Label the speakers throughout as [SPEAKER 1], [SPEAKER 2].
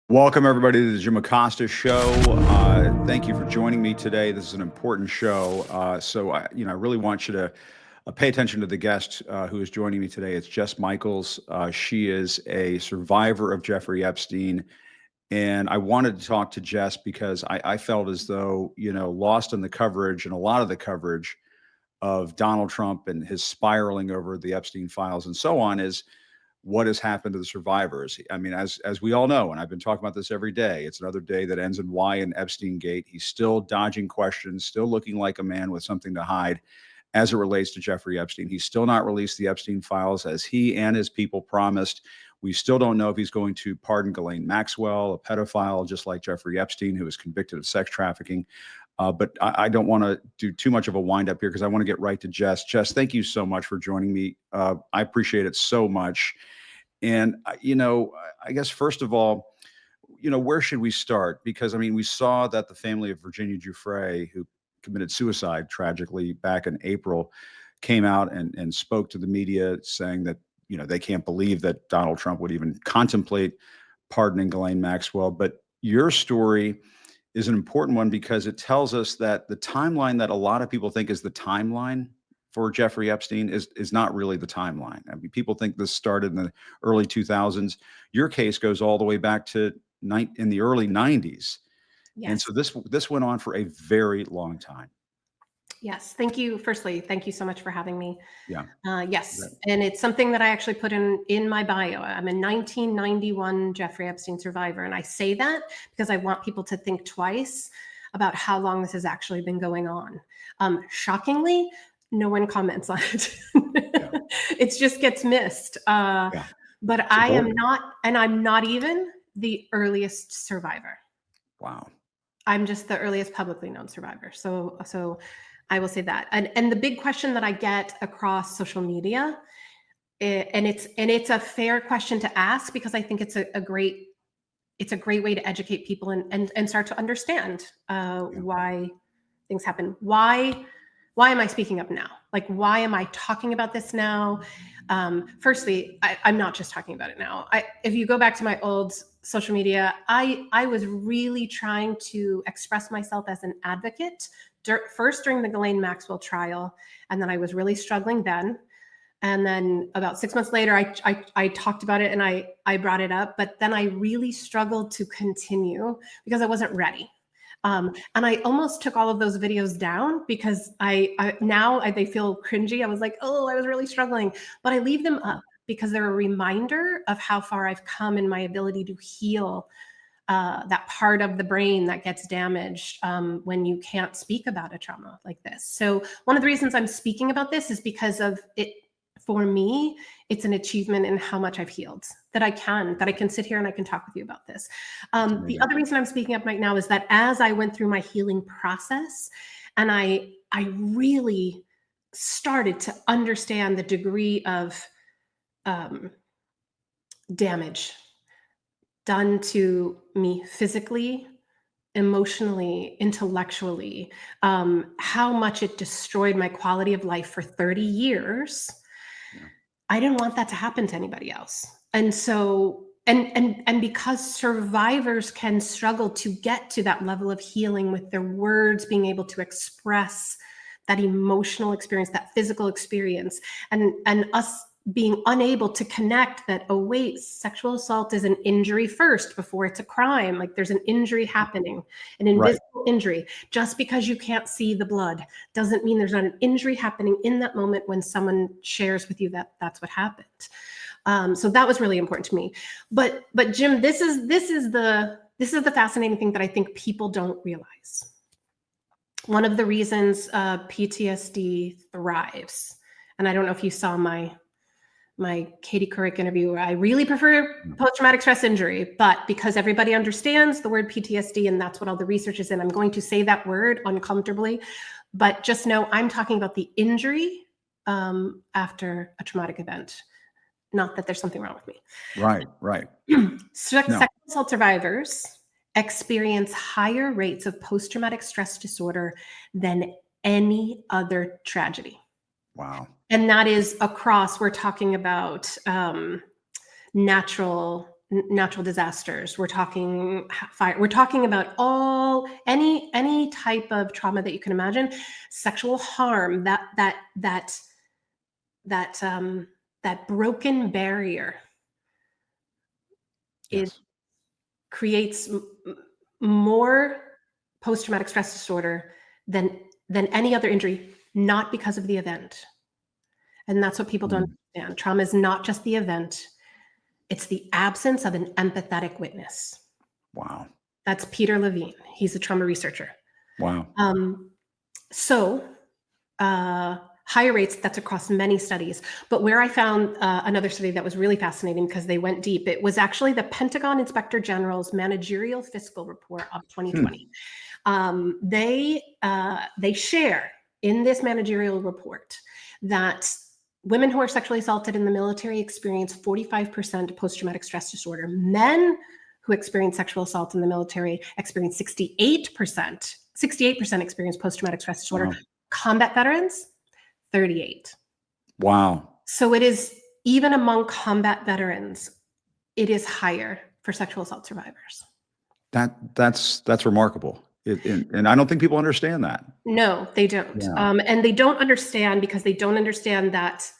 [SPEAKER 1] Welcome, everybody, to the Jim Acosta Show. Thank you for joining me today. This is an important show. I really want you to pay attention to the guest who is joining me today. It's Jess Michaels. She is a survivor of Jeffrey Epstein. And I wanted to talk to Jess because I felt as though, lost in the coverage and a lot of the coverage of Donald Trump and his spiraling over the Epstein files and so on is what has happened to the survivors. I mean, as we all know, and I've been talking about this every day, it's another day that ends in Y in Epstein Gate. He's still dodging questions, still looking like a man with something to hide as it relates to Jeffrey Epstein. He's still not released the Epstein files as he and his people promised. We still don't know if he's going to pardon Ghislaine Maxwell, a pedophile, just like Jeffrey Epstein, who was convicted of sex trafficking. But I don't want to do too much of a wind up here because I want to get right to Jess. Jess, thank you so much for joining me. I appreciate it so much. And, I guess, first of all, where should we start? Because, I mean, we saw that the family of Virginia Giuffre, who committed suicide tragically back in April, came out and spoke to the media saying that, they can't believe that Donald Trump would even contemplate pardoning Ghislaine Maxwell. But your story is an important one because it tells us that the timeline that a lot of people think is the timeline for Jeffrey Epstein is not really the timeline. I mean, people think this started in the early 2000s. Your case goes all the way back to in the early 90s.
[SPEAKER 2] Yes.
[SPEAKER 1] And so this went on for a very long time.
[SPEAKER 2] Yes. Thank you. Firstly, thank you so much for having me.
[SPEAKER 1] Yeah.
[SPEAKER 2] Yes.
[SPEAKER 1] Right.
[SPEAKER 2] And it's something that I actually put in my bio. I'm a 1991 Jeffrey Epstein survivor. And I say that because I want people to think twice about how long this has actually been going on. Shockingly, no one comments on it.
[SPEAKER 1] Yeah.
[SPEAKER 2] It just gets missed.
[SPEAKER 1] Yeah.
[SPEAKER 2] But I am not, and I'm not even the earliest survivor.
[SPEAKER 1] Wow.
[SPEAKER 2] I'm just the earliest publicly known survivor. So I will say that. And the big question that I get across social media, and it's a fair question to ask because I think it's a great way to educate people and start to understand why things happen. Why am I speaking up now? Like, why am I talking about this now? Firstly, I'm not just talking about it now. If you go back to my old social media, I was really trying to express myself as an advocate, first during the Ghislaine Maxwell trial, and then I was really struggling then. And then about 6 months later, I talked about it and I brought it up, but then I really struggled to continue because I wasn't ready. And I almost took all of those videos down because now they feel cringy. I was like, oh, I was really struggling, but I leave them up because they're a reminder of how far I've come in my ability to heal that part of the brain that gets damaged when you can't speak about a trauma like this. So one of the reasons I'm speaking about this is because of it. For me, it's an achievement in how much I've healed, that I can sit here and I can talk with you about this. The other reason I'm speaking up right now is that as I went through my healing process and I really started to understand the degree of damage done to me physically, emotionally, intellectually, how much it destroyed my quality of life for 30 years. I didn't want that to happen to anybody else. And so, and because survivors can struggle to get to that level of healing with their words, being able to express that emotional experience, that physical experience, and us being unable to connect that, oh, wait, sexual assault is an injury first before it's a crime. Like there's an injury happening, an invisible injury. Just because you can't see the blood doesn't mean there's not an injury happening in that moment when someone shares with you that that's what happened. So that was really important to me. But Jim, this is the fascinating thing that I think people don't realize. One of the reasons PTSD thrives, and I don't know if you saw my Katie Couric interview, where I really prefer post-traumatic stress injury, but because everybody understands the word PTSD and that's what all the research is in, I'm going to say that word uncomfortably, but just know I'm talking about the injury after a traumatic event, not that there's something wrong with me.
[SPEAKER 1] Right.
[SPEAKER 2] Sexual assault survivors experience higher rates of post-traumatic stress disorder than any other tragedy.
[SPEAKER 1] Wow.
[SPEAKER 2] And that is across, we're talking about natural natural disasters. We're talking fire. We're talking about any type of trauma that you can imagine, sexual harm, that broken barrier. It
[SPEAKER 1] Yes.
[SPEAKER 2] creates more post-traumatic stress disorder than any other injury, not because of the event. And that's what people don't
[SPEAKER 1] Mm.
[SPEAKER 2] understand. Trauma is not just the event. It's the absence of an empathetic witness.
[SPEAKER 1] Wow.
[SPEAKER 2] That's Peter Levine. He's a trauma researcher.
[SPEAKER 1] Wow.
[SPEAKER 2] So higher rates, that's across many studies. But where I found another study that was really fascinating because they went deep, it was actually the Pentagon Inspector General's Managerial Fiscal Report of 2020. They share in this managerial report that women who are sexually assaulted in the military experience 45% post-traumatic stress disorder. Men who experience sexual assault in the military experience 68%. 68% experience post-traumatic stress disorder.
[SPEAKER 1] Wow.
[SPEAKER 2] Combat veterans, 38.
[SPEAKER 1] Wow.
[SPEAKER 2] So it is, even among combat veterans, it is higher for sexual assault survivors.
[SPEAKER 1] That's remarkable. And I don't think people understand that.
[SPEAKER 2] No, they don't.
[SPEAKER 1] Yeah.
[SPEAKER 2] And they don't understand because they don't understand that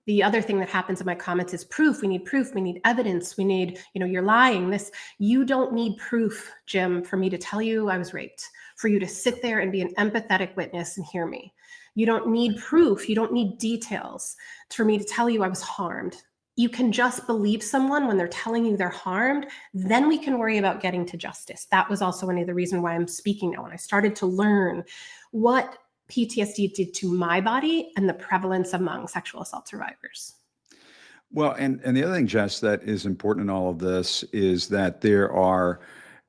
[SPEAKER 2] the other thing that happens in my comments is proof. We need proof. We need evidence. We need, you're lying. You don't need proof, Jim, for me to tell you I was raped, for you to sit there and be an empathetic witness and hear me. You don't need proof. You don't need details for me to tell you I was harmed. You can just believe someone when they're telling you they're harmed. Then we can worry about getting to justice. That was also one of the reasons why I'm speaking now. When I started to learn what PTSD did to my body and the prevalence among sexual assault survivors.
[SPEAKER 1] Well, and the other thing, Jess, that is important in all of this is that there are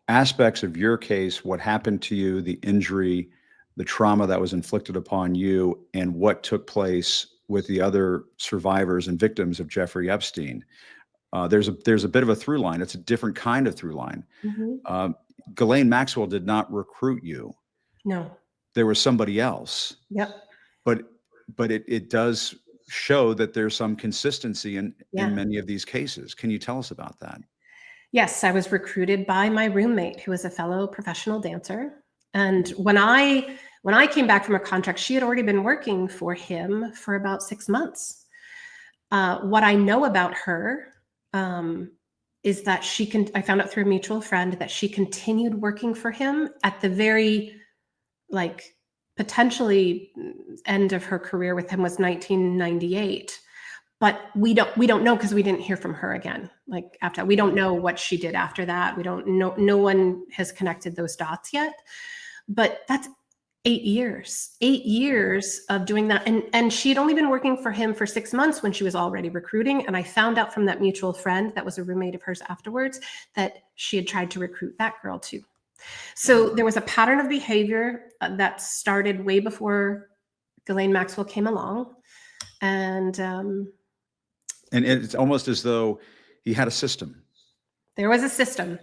[SPEAKER 1] aspects of your case, what happened to you, the injury, the trauma that was inflicted upon you, and what took place with the other survivors and victims of Jeffrey Epstein. There's a bit of a through line. It's a different kind of through line.
[SPEAKER 2] Mm-hmm.
[SPEAKER 1] Ghislaine Maxwell did not recruit you.
[SPEAKER 2] No.
[SPEAKER 1] There was somebody else.
[SPEAKER 2] Yep.
[SPEAKER 1] But it does show that there's some consistency in many of these cases. Can you tell us about that?
[SPEAKER 2] Yes, I was recruited by my roommate, who was a fellow professional dancer. And when I came back from a contract, she had already been working for him for about 6 months. What I know about her is that I found out through a mutual friend that she continued working for him at the very, potentially end of her career with him was 1998. But we don't know because we didn't hear from her again. After that, we don't know what she did after that. We don't know. No one has connected those dots yet. But that's 8 years of doing that. And she had only been working for him for 6 months when she was already recruiting. And I found out from that mutual friend that was a roommate of hers afterwards that she had tried to recruit that girl too. So there was a pattern of behavior that started way before Ghislaine Maxwell came along. And
[SPEAKER 1] it's almost as though he had a system.
[SPEAKER 2] There was a system.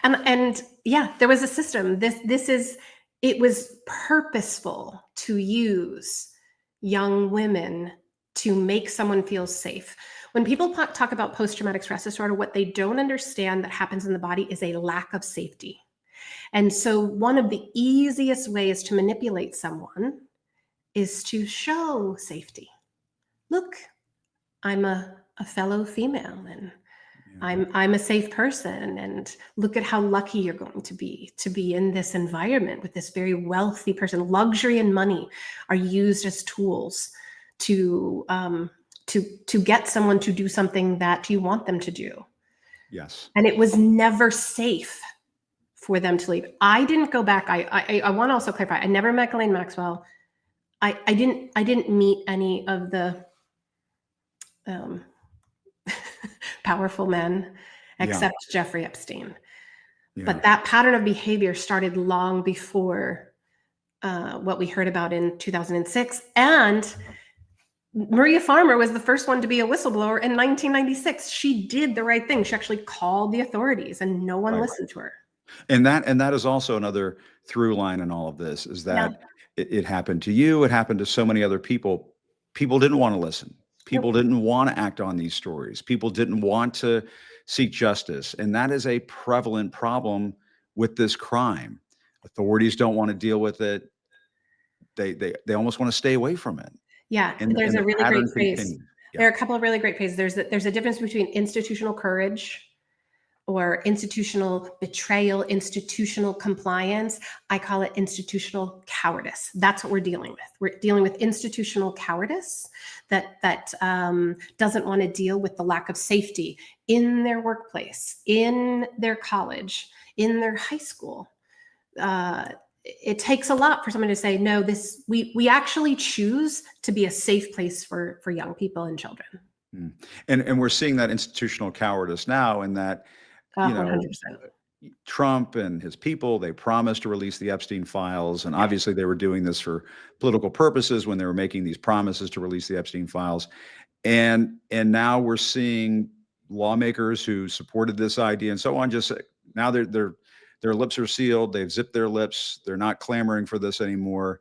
[SPEAKER 2] And yeah, there was a system. It was purposeful to use young women to make someone feel safe. When people talk about post-traumatic stress disorder, what they don't understand that happens in the body is a lack of safety. And so one of the easiest ways to manipulate someone is to show safety. Look, I'm a fellow female and I'm a safe person, and look at how lucky you're going to be in this environment with this very wealthy person. Luxury and money are used as tools to get someone to do something that you want them to do.
[SPEAKER 1] Yes.
[SPEAKER 2] And it was never safe for them to leave. I didn't go back. I want to also clarify. I never met Ghislaine Maxwell. I didn't meet any of the powerful men except Jeffrey Epstein. Yeah. But that pattern of behavior started long before what we heard about in 2006. And Maria Farmer was the first one to be a whistleblower in 1996. She did the right thing. She actually called the authorities and no one listened to her.
[SPEAKER 1] And that is also another through line in all of this, is that it happened to you. It happened to so many other people. People didn't want to listen. People didn't want to act on these stories. People didn't want to seek justice. And that is a prevalent problem with this crime. Authorities don't want to deal with it. They almost want to stay away from it.
[SPEAKER 2] Yeah,
[SPEAKER 1] And
[SPEAKER 2] there's a
[SPEAKER 1] the
[SPEAKER 2] really great
[SPEAKER 1] pattern
[SPEAKER 2] phrase.
[SPEAKER 1] continues.
[SPEAKER 2] There
[SPEAKER 1] Yeah.
[SPEAKER 2] are a couple of really great phrases. There's a difference between institutional courage or institutional betrayal, institutional compliance. I call it institutional cowardice. That's what we're dealing with. We're dealing with institutional cowardice that doesn't want to deal with the lack of safety in their workplace, in their college, in their high school. It takes a lot for someone to say, no, we actually choose to be a safe place for young people and children.
[SPEAKER 1] And we're seeing that institutional cowardice now, in that, you know,
[SPEAKER 2] 100%.
[SPEAKER 1] Trump and his people, they promised to release the Epstein files. And obviously they were doing this for political purposes when they were making these promises to release the Epstein files. And now we're seeing lawmakers who supported this idea and so on, just now their lips are sealed. They've zipped their lips. They're not clamoring for this anymore.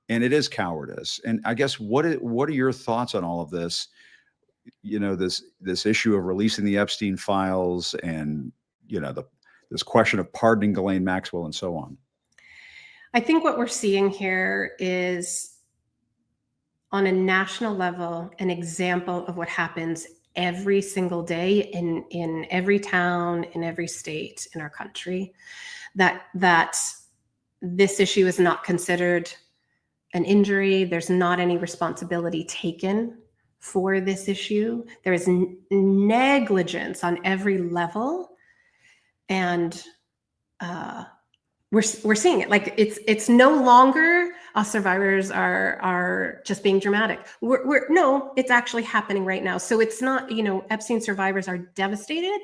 [SPEAKER 1] And it is cowardice. And I guess what are your thoughts on all of this? You know, this issue of releasing the Epstein files, and, you know, this question of pardoning Ghislaine Maxwell and so on.
[SPEAKER 2] I think what we're seeing here is, on a national level, an example of what happens every single day in every town, in every state in our country, that this issue is not considered an injury. There's not any responsibility taken for this issue. There is negligence on every level, and we're seeing it. Like, it's no longer us survivors are just being dramatic. No, it's actually happening right now. So it's not, Epstein survivors are devastated.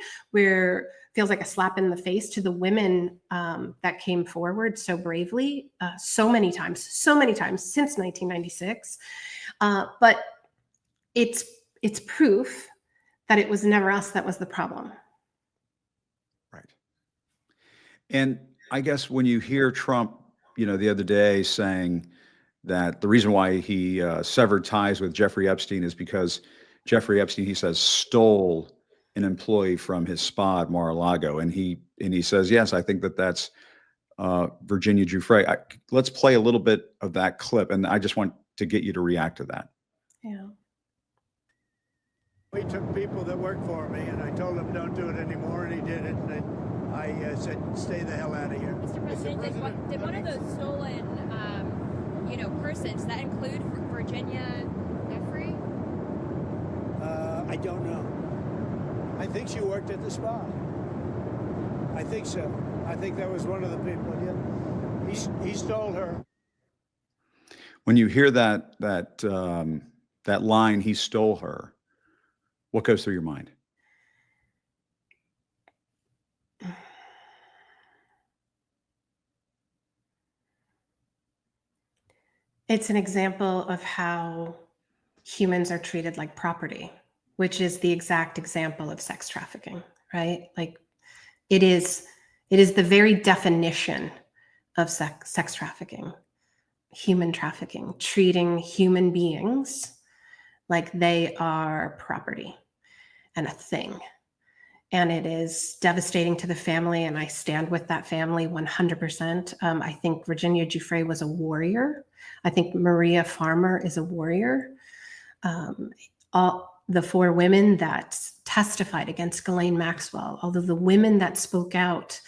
[SPEAKER 2] Feels like a slap in the face to the women that came forward so bravely, so many times since 1996. But it's proof that it was never us that was the problem.
[SPEAKER 1] Right. And I guess when you hear Trump, the other day saying that the reason why he severed ties with Jeffrey Epstein is because Jeffrey Epstein, he says, stole an employee from his spa at Mar-a-Lago. And he says, yes, I think that's Virginia Giuffre. Let's play a little bit of that clip, and I just want to get you to react to that.
[SPEAKER 2] Yeah.
[SPEAKER 3] We took people that worked for me, and I told him don't do it anymore, and he did it. And I said, stay the hell out of here.
[SPEAKER 4] Mr. President, did one of those stolen, persons, that include Virginia Jeffrey?
[SPEAKER 3] I don't know. I think she worked at the spa. I think so. I think that was one of the people. Yeah. He stole her.
[SPEAKER 1] When you hear that line, he stole her, what goes through your mind?
[SPEAKER 2] It's an example of how humans are treated like property, which is the exact example of sex trafficking, right? Like, it is the very definition of sex trafficking, human trafficking, treating human beings like they are property and a thing. And it is devastating to the family, and I stand with that family 100%. I think Virginia Giuffre was a warrior. I think Maria Farmer is a warrior. All the 4 women that testified against Ghislaine Maxwell, all of the women that spoke out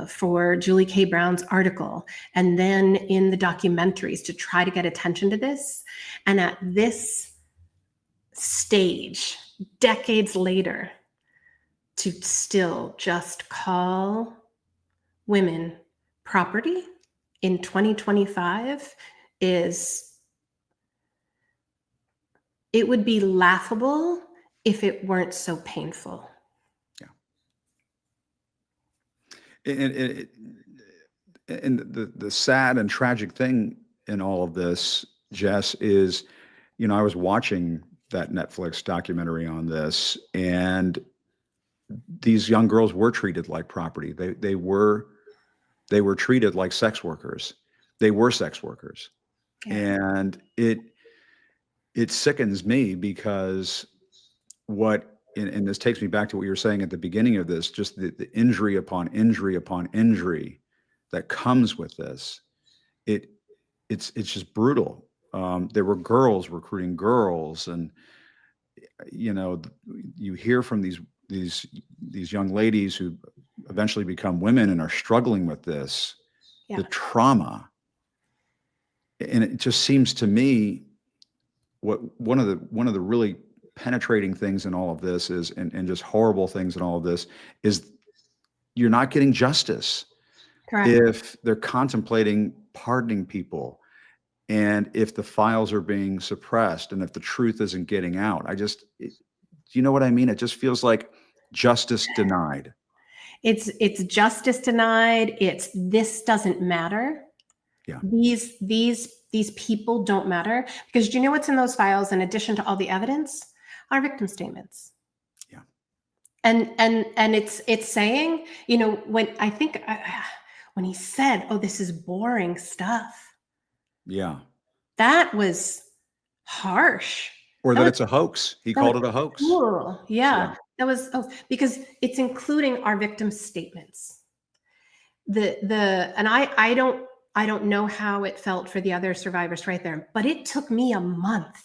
[SPEAKER 2] for Julie K. Brown's article, and then in the documentaries to try to get attention to this. And at this stage, decades later, to still just call women property in 2025 it would be laughable if it weren't so painful.
[SPEAKER 1] Yeah. And the sad and tragic thing in all of this, Jess, is, I was watching that Netflix documentary on this, and these young girls were treated like property. They were treated like sex workers. They were sex workers. Yeah. And it sickens me because and this takes me back to what you were saying at the beginning of this, just the injury upon injury upon injury that comes with this. It's just brutal. There were girls recruiting girls, and you hear from these young ladies who eventually become women and are struggling with this,
[SPEAKER 2] Yeah.
[SPEAKER 1] the trauma. And it just seems to me one of the really penetrating things in all of this is, and just horrible things in all of this is, you're not getting justice
[SPEAKER 2] Correct.
[SPEAKER 1] if they're contemplating pardoning people, and if the files are being suppressed, and if the truth isn't getting out. Do you know what I mean? It just feels like justice denied.
[SPEAKER 2] It's justice denied. It's this doesn't matter.
[SPEAKER 1] Yeah.
[SPEAKER 2] These people don't matter, because do you know what's in those files in addition to all the evidence? Our victim statements.
[SPEAKER 1] Yeah.
[SPEAKER 2] And it's saying, when he said, "Oh, this is boring stuff,"
[SPEAKER 1] Yeah.
[SPEAKER 2] that was harsh.
[SPEAKER 1] Or
[SPEAKER 2] That
[SPEAKER 1] that
[SPEAKER 2] was-
[SPEAKER 1] it's a hoax. He
[SPEAKER 2] that
[SPEAKER 1] called
[SPEAKER 2] was
[SPEAKER 1] it a hoax.
[SPEAKER 2] Cool. Yeah.
[SPEAKER 1] Yeah.
[SPEAKER 2] That was because it's including our victim statements. And I don't know how it felt for the other survivors right there, but it took me a month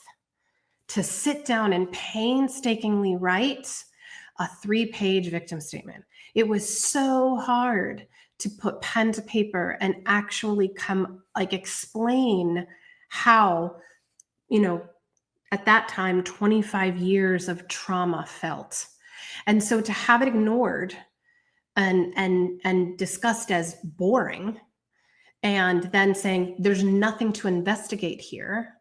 [SPEAKER 2] to sit down and painstakingly write a 3-page victim statement. It was so hard to put pen to paper and actually explain how, at that time, 25 years of trauma felt. And so to have it ignored and discussed as boring, and then saying there's nothing to investigate here,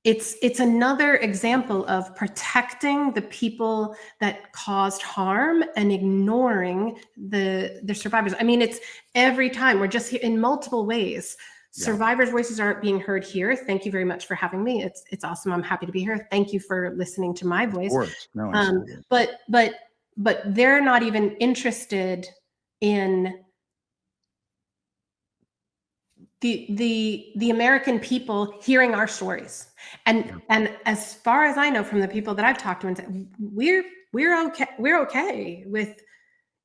[SPEAKER 2] it's another example of protecting the people that caused harm and ignoring the survivors. I mean, it's every time we're just here in multiple ways.
[SPEAKER 1] Yeah.
[SPEAKER 2] Survivors' voices aren't being heard here. Thank you very much for having me. It's awesome. I'm happy to be here. Thank you for listening to my voice.
[SPEAKER 1] Of course. No, absolutely.
[SPEAKER 2] But they're not even interested in the American people hearing our stories. And as far as I know from the people that I've talked to, and said, we're okay with,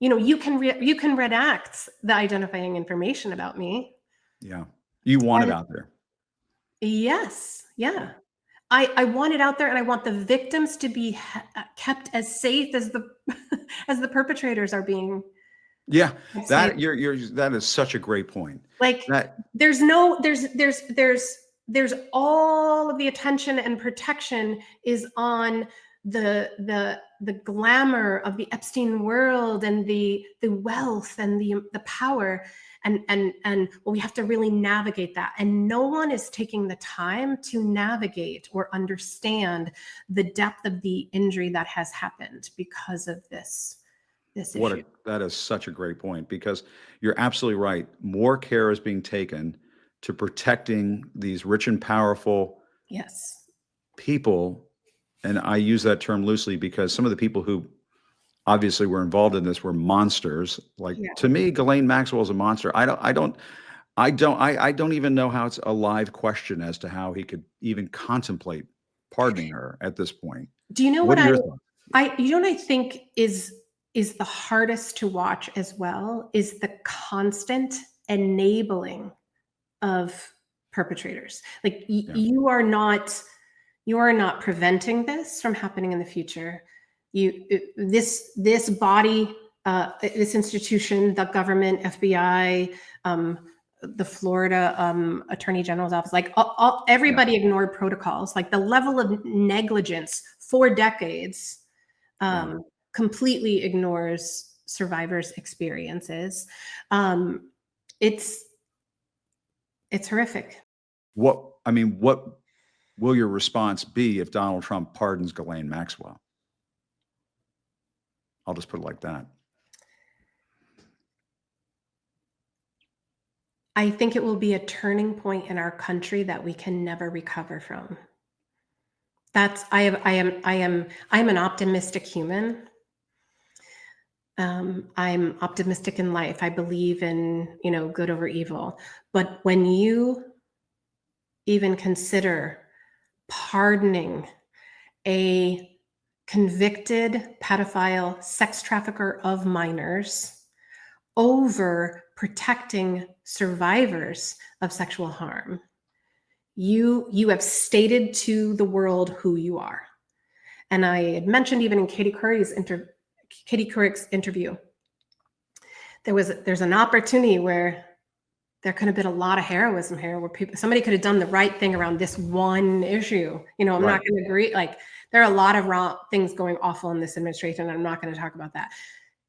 [SPEAKER 2] you can redact the identifying information about me.
[SPEAKER 1] Yeah. You want it out there.
[SPEAKER 2] Yes. Yeah. I want it out there, and I want the victims to be kept as safe as the as the perpetrators are being.
[SPEAKER 1] Yeah,
[SPEAKER 2] safe.
[SPEAKER 1] that is such a great point.
[SPEAKER 2] There's all of the attention and protection is on the glamour of the Epstein world and the wealth and the power. And we have to really navigate that. And no one is taking the time to navigate or understand the depth of the injury that has happened because of this issue.
[SPEAKER 1] That is such a great point, because you're absolutely right. More care is being taken to protecting these rich and powerful people. And I use that term loosely because some of the people who obviously were involved in this were monsters. To me, Ghislaine Maxwell is a monster. I don't even know how it's a live question as to how he could even contemplate pardoning her at this point.
[SPEAKER 2] Do you know
[SPEAKER 1] what
[SPEAKER 2] I think is the hardest to watch as well is the constant enabling of perpetrators. You are not preventing this from happening in the future. This body, this institution, the government, FBI, the Florida Attorney General's office, everybody ignored protocols. The level of negligence for decades completely ignores survivors' experiences. It's horrific.
[SPEAKER 1] What will your response be if Donald Trump pardons Ghislaine Maxwell? I'll just put it like that.
[SPEAKER 2] I think it will be a turning point in our country that we can never recover from. I am an optimistic human. I'm optimistic in life. I believe in, good over evil. But when you even consider pardoning a convicted pedophile sex trafficker of minors over protecting survivors of sexual harm. You have stated to the world who you are. And I had mentioned even in Katie Couric's interview, there's an opportunity where there could have been a lot of heroism here, where somebody could have done the right thing around this one issue. I'm not going to agree. Like, there are a lot of wrong things going awful in this administration, and I'm not going to talk about that.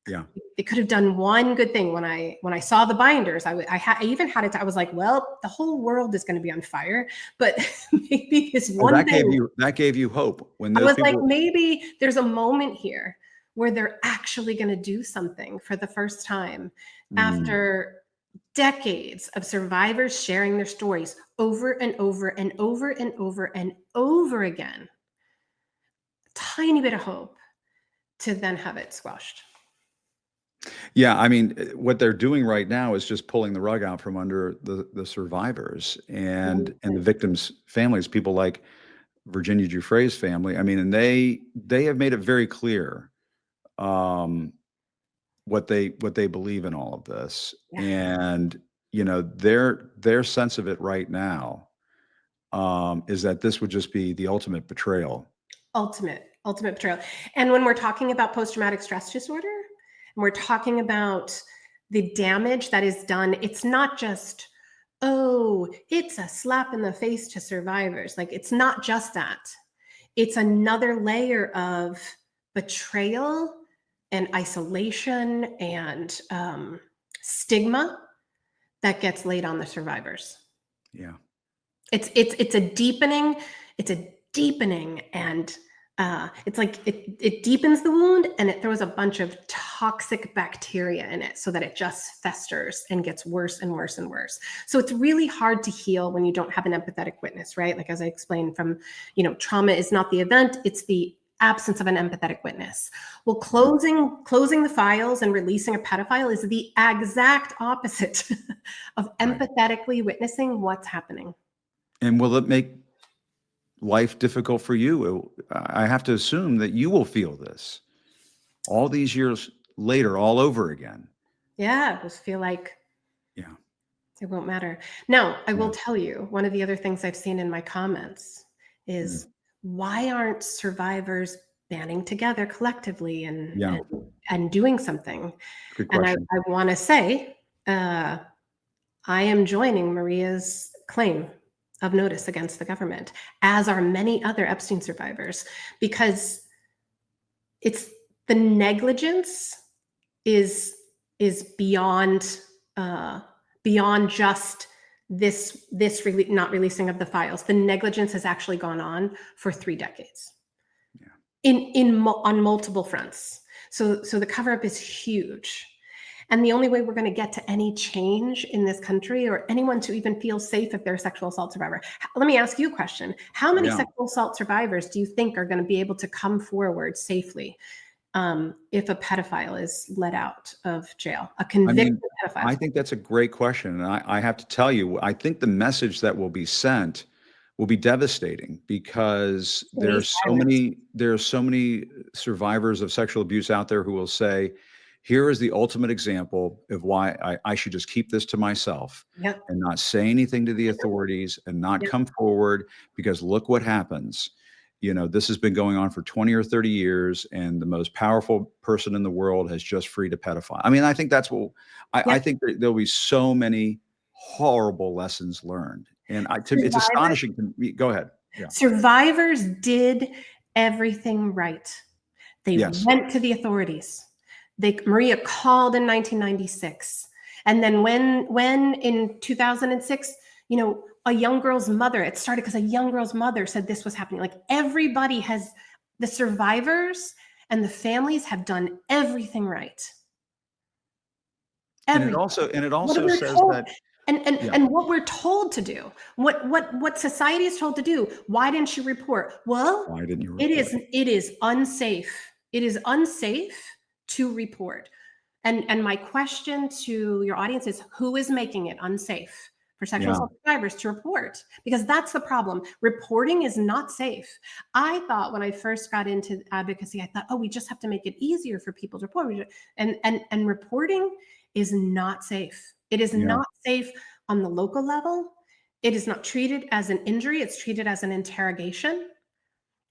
[SPEAKER 1] Yeah.
[SPEAKER 2] They could have done one good thing. When I saw the binders, I even had it. I was like, well, the whole world is going to be on fire, but maybe this one thing
[SPEAKER 1] that gave you hope when
[SPEAKER 2] I
[SPEAKER 1] those
[SPEAKER 2] was
[SPEAKER 1] people.
[SPEAKER 2] like, maybe there's a moment here where they're actually going to do something for the first time after decades of survivors sharing their stories over and over and over and over and over again. A tiny bit of hope to then have it squashed.
[SPEAKER 1] Yeah, I mean, what they're doing right now is just pulling the rug out from under the survivors and the victims' families, people like Virginia Giuffre's family. I mean, and they have made it very clear what they believe in all of this.
[SPEAKER 2] Yeah.
[SPEAKER 1] And their sense of it right now is that this would just be the ultimate betrayal.
[SPEAKER 2] Ultimate betrayal. And when we're talking about post-traumatic stress disorder, and we're talking about the damage that is done, it's not just, oh, it's a slap in the face to survivors. Like, it's not just that. It's another layer of betrayal and isolation and stigma that gets laid on the survivors.
[SPEAKER 1] Yeah.
[SPEAKER 2] It's a deepening, and it's like it deepens the wound, and it throws a bunch of toxic bacteria in it so that it just festers and gets worse and worse and worse. So it's really hard to heal when you don't have an empathetic witness, right? Like, as I explained, trauma is not the event, it's the absence of an empathetic witness. Well, closing the files and releasing a pedophile is the exact opposite of empathetically witnessing what's happening.
[SPEAKER 1] And will it make life difficult for you? I have to assume that you will feel this all these years later, all over again.
[SPEAKER 2] Yeah, I just feel like it won't matter. Now, I will tell you, one of the other things I've seen in my comments is, why aren't survivors banding together collectively and doing something?
[SPEAKER 1] Good question.
[SPEAKER 2] And I want to say, I am joining Maria's claim of notice against the government, as are many other Epstein survivors, because it's the negligence is beyond just this not releasing of the files. The negligence has actually gone on for 3 decades, on multiple fronts. So the cover up is huge. And the only way we're going to get to any change in this country, or anyone to even feel safe if they're a sexual assault survivor. Let me ask you a question. How many sexual assault survivors do you think are going to be able to come forward safely if a pedophile is let out of jail, a convicted pedophile?
[SPEAKER 1] I think that's a great question. And I have to tell you, I think the message that will be sent will be devastating, because there are so many survivors of sexual abuse out there who will say, here is the ultimate example of why I should just keep this to myself and not say anything to the authorities and not come forward, because look what happens. This has been going on for 20 or 30 years, and the most powerful person in the world has just freed a pedophile. I mean, I think that's what I think there'll be so many horrible lessons learned. And it's astonishing to me. Go ahead. Yeah.
[SPEAKER 2] Survivors did everything right. They went to the authorities. Maria called in 1996. And then when in 2006, a young girl's mother, it started because a young girl's mother said this was happening. Like, everybody the survivors and the families have done everything right.
[SPEAKER 1] And it also says that.
[SPEAKER 2] And what we're told to do, what society is told to do. Why didn't you report? Well,
[SPEAKER 1] why didn't you report?
[SPEAKER 2] It is unsafe. It is unsafe to report. And my question to your audience is, who is making it unsafe for sexual
[SPEAKER 1] Yeah.
[SPEAKER 2] assault survivors to report, because that's the problem. Reporting is not safe. I thought when I first got into advocacy, I thought, oh, we just have to make it easier for people to report. And reporting is not safe. It is
[SPEAKER 1] Yeah.
[SPEAKER 2] not safe on the local level. It is not treated as an injury. It's treated as an interrogation.